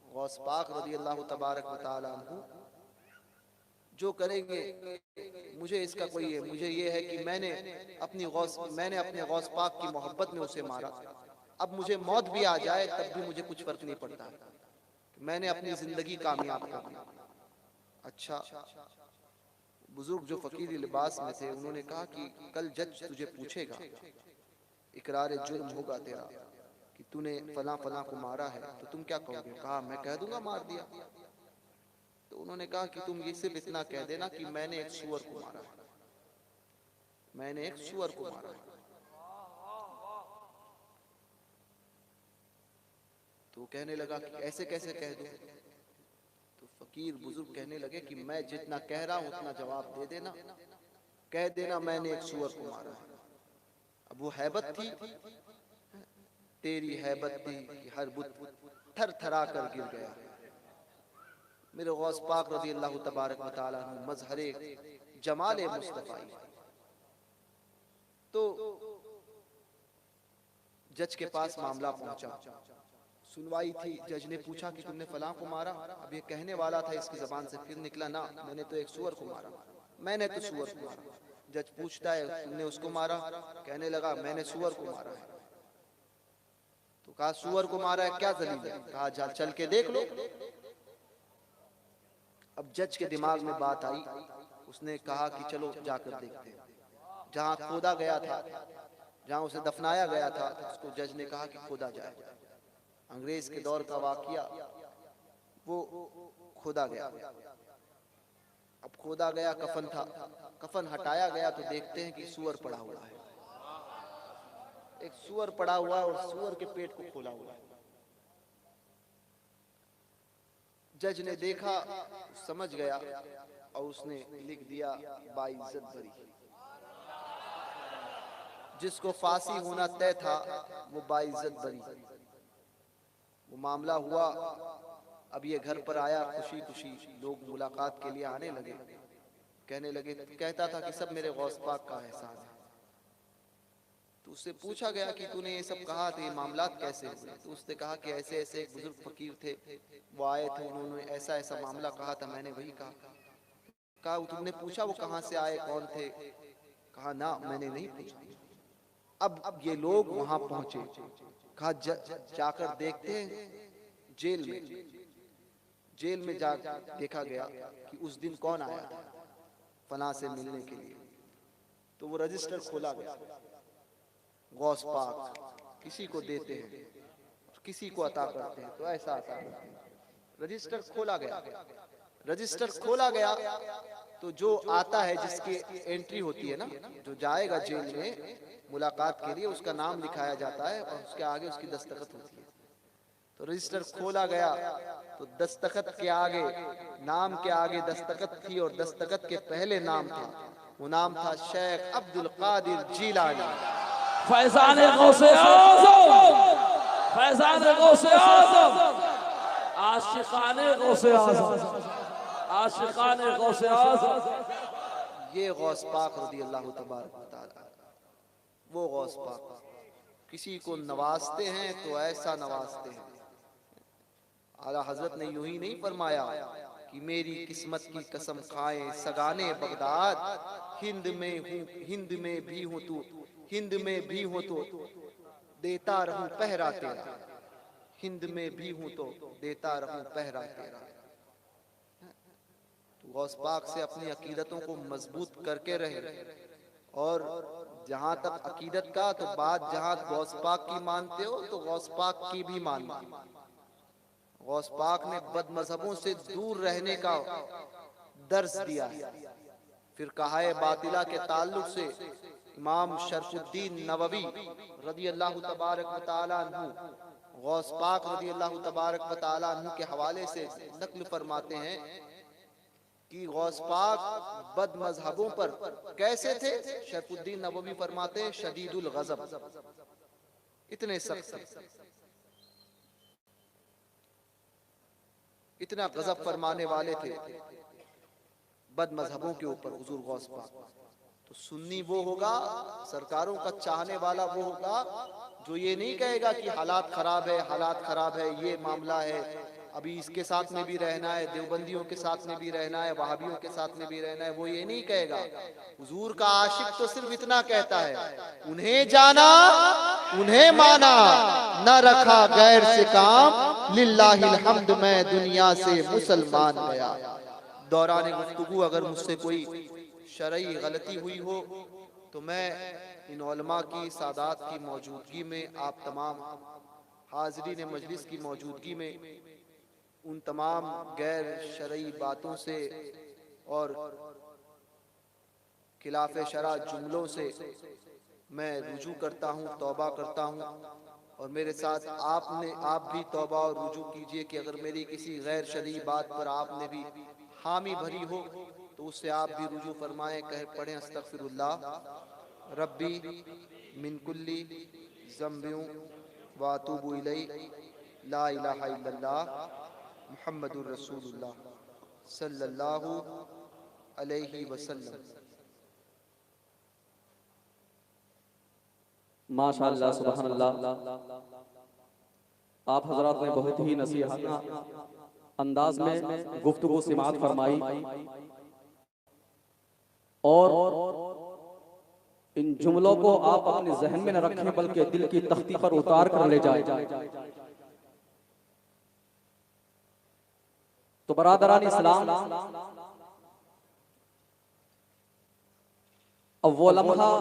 गौस पाक रज़ी अल्लाह तबारक व तआला अन्हु जो करेंगे, मुझे इसका कोई है, मुझे ये है कि मैंने अपने गौस पाक की मोहब्बत में उसे मारा। अब मुझे मौत भी आ जाए तब भी मुझे कुछ फर्क नहीं पड़ता, मैंने अपनी जिंदगी कामयाब कर दी। अच्छा, बुजुर्ग जो फकीरी लिबास में थे उन्होंने कहा कि कल जज तुझे पूछेगा, इकरार जुर्म होगा तेरा कि तूने फला फला को मारा है, तो तुम क्या कहोगे। कहा मैं कह दूंगा मार दिया। तो उन्होंने कहा कि तुम ये सिर्फ इतना कह देना कि मैंने एक सुअर को मारा है, मैंने एक सुअर को मारा है। तो कहने लगा कि ऐसे कैसे कह दूं। तो फकीर बुजुर्ग कहने लगे कि मैं जितना कह रहा हूं उतना जवाब दे देना, कह देना मैंने एक सुअर को मारा है। अब वो हैबत थी, तेरी हैबत थी कि हर बुत थर थरा कर गिर गया। मेरे गौस पाक रज़ी अल्लाह तबारक व तआला अन्हु मज़हरे जमाले मुस्तफ़ाई। तो जज के पास मामला पहुंचा, सुनवाई थी, जज ने पूछा कि तुमने फलां को मारा। अब ये कहने वाला था, इसकी जबान से फिर निकला, ना मैंने तो एक सूअर को मारा, मैंने तो सूअर को मारा। जज पूछता है तुमने उसको मारा? कहने लगा मैंने सूअर को मारा है। तो कहा सूअर को मारा है, क्या दलील है? कहा जा चल के देख लो। अब जज के दिमाग में बात आई, उसने कहा कि चलो जाकर देखते हैं। जहां खोदा गया था, जहां उसे दफनाया गया था, उसको जज ने कहा कि खोदा जाए। अंग्रेज के दौर का वाकया, वो खोदा गया। अब खोदा गया, कफन था, कफन हटाया गया तो देखते हैं कि सूअर पड़ा हुआ है। एक सूअर पड़ा हुआ है और सूअर के पेट को खोला हुआ है। जज ने देखा, समझ गया और उसने लिख दिया बाइज्जत बरी। जिसको फांसी होना तय था वो बाइज्जत बरी। वो मामला हुआ। अब ये घर पर आया, खुशी खुशी लोग मुलाकात के लिए आने लगे। कहने लगे, कहता था कि सब मेरे गौस पाक का एहसान है। तो उससे पूछा गया कि तूने ये सब कहा था, ये मामलात कैसे हुए? तो उसने कहा कि ऐसे ऐसे एक बुजुर्ग फकीर थे, वो आए थे, उन्होंने ऐसा ऐसा मामला कहा था, मैंने वही कहा। कहा तुमने पूछा वो कहाँ से आए, कौन थे? कहा ना मैंने नहीं पूछा। अब ये लोग वहां पहुंचे। कहा जाकर देखते हैं जेल में। जेल में जा देखा गया कि उस दिन कौन आया था फलां से मिलने के लिए। तो वो रजिस्टर खोला गया। गौस पाक किसी को देते हैं, किसी को अता करते हैं, तो ऐसा अता करते हैं। रजिस्टर खोला गया। रजिस्टर खोला गया तो जो आता है, जिसकी एंट्री होती है ना, जो जाएगा जेल में मुलाकात के लिए, उसका नाम लिखाया जाता है और उसके आगे उसकी दस्तखत होती है। तो रजिस्टर खोला गया तो दस्तखत के आगे, नाम के आगे दस्तखत थी और दस्तखत के पहले नाम था। वो नाम था शेख अब्दुल कादिर जीलानी। फैजान गौसे आज़म, फैजान गौसे आज़म, आशिकाने गौसे आज़म, आशिकाने गौसे आज़म। ये गौस पाक रज़ी अल्लाह तबारक व तआला, वो गौस पाक किसी को नवाजते हैं तो ऐसा नवाजते हैं। आला हजरत ने यूं ही नहीं फरमाया कि मेरी किस्मत की कसम खाए सगाने बगदाद, हिंद में हूँ, हिंद में भी हूँ तू, हिंद में भी हूँ तो देता रहूं पहरा तेरा, हिंद में भी हूँ तो देता रहूं पहरा तेरा। तो गौस पाक से अपनी अकीदतों को मजबूत करके रहे। और जहां तक अकीदत का, तो बात जहां गौस पाक की मानते हो तो गौस पाक की भी मानना। गौस पाक ने बद मजहबों से दूर रहने का दर्स दिया है। फिर कहा है बातिला के ताल्लुक से इमाम शरफुद्दीन नववी रदी अल्लाह तबारक व तआला अन्हु गौस पाक रदी अल्लाह तबारक व तआला अन्हु के हवाले से नक्ल फरमाते हैं कि गौस पाक बद मजहबों पर कैसे थे। शरफुद्दीन नववी फरमाते हैं शदीदुल गज़ब, इतने सख्त, इतना गजब फरमाने वाले थे बद मजहबों के ऊपर हुजूर गौस पाक। तो सुन्नी वो होगा, सरकारों का चाहने वाला वो होगा जो ये नहीं कहेगा कि हालात खराब है, हालात खराब है, ये मामला है, अभी इसके साथ में भी रहना है, देवबंदियों के साथ में भी रहना है, वहाबियों के साथ में भी रहना है, वो ये नहीं कहेगा। हुजूर का आशिक तो सिर्फ इतना कहता है, उन्हें जाना उन्हें माना, न रखा गैर से काम, लिल्लाहिल हम्द मैं दुनिया से मुसलमान गया। दौरान गुफ्तगू अगर मुझसे कोई शरई गलती हुई हो तो मैं इन उलमा की, सादात की मौजूदगी में, आप तमाम हाज़रीन मजलिस की मौजूदगी में उन तमाम गैर शरई बातों से और खिलाफ शरा जुमलों से मैं रुजू करता हूँ, तौबा करता हूँ। और मेरे साथ आप भी तौबा और रुजू कीजिए कि अगर मेरी किसी गैर शरई बात पर आपने भी हामी भरी हो तो उससे आप भी रुजू फरमाएं। कहे पढ़ें अस्तगफिरुल्लाह रब्बी मिन कुल्ली ज़म्बियों व अतूबु इलैहि, ला इलाहा इल्लल्लाह मुहम्मदुर रसूलुल्लाह सल्लल्लाहु अलैहि वसल्लम। माशाअल्लाह, सुभान अल्लाह। आप हजरात ने बहुत ही नसीहाना अंदाज में गुफ्तगू सिमात फरमाई और इन जुमलों को आप अपने जहन में न रखें बल्कि दिल की तख्ती पर उतार कर ले जाए। तो बरादरान इस्लाम, अब वो लम्हा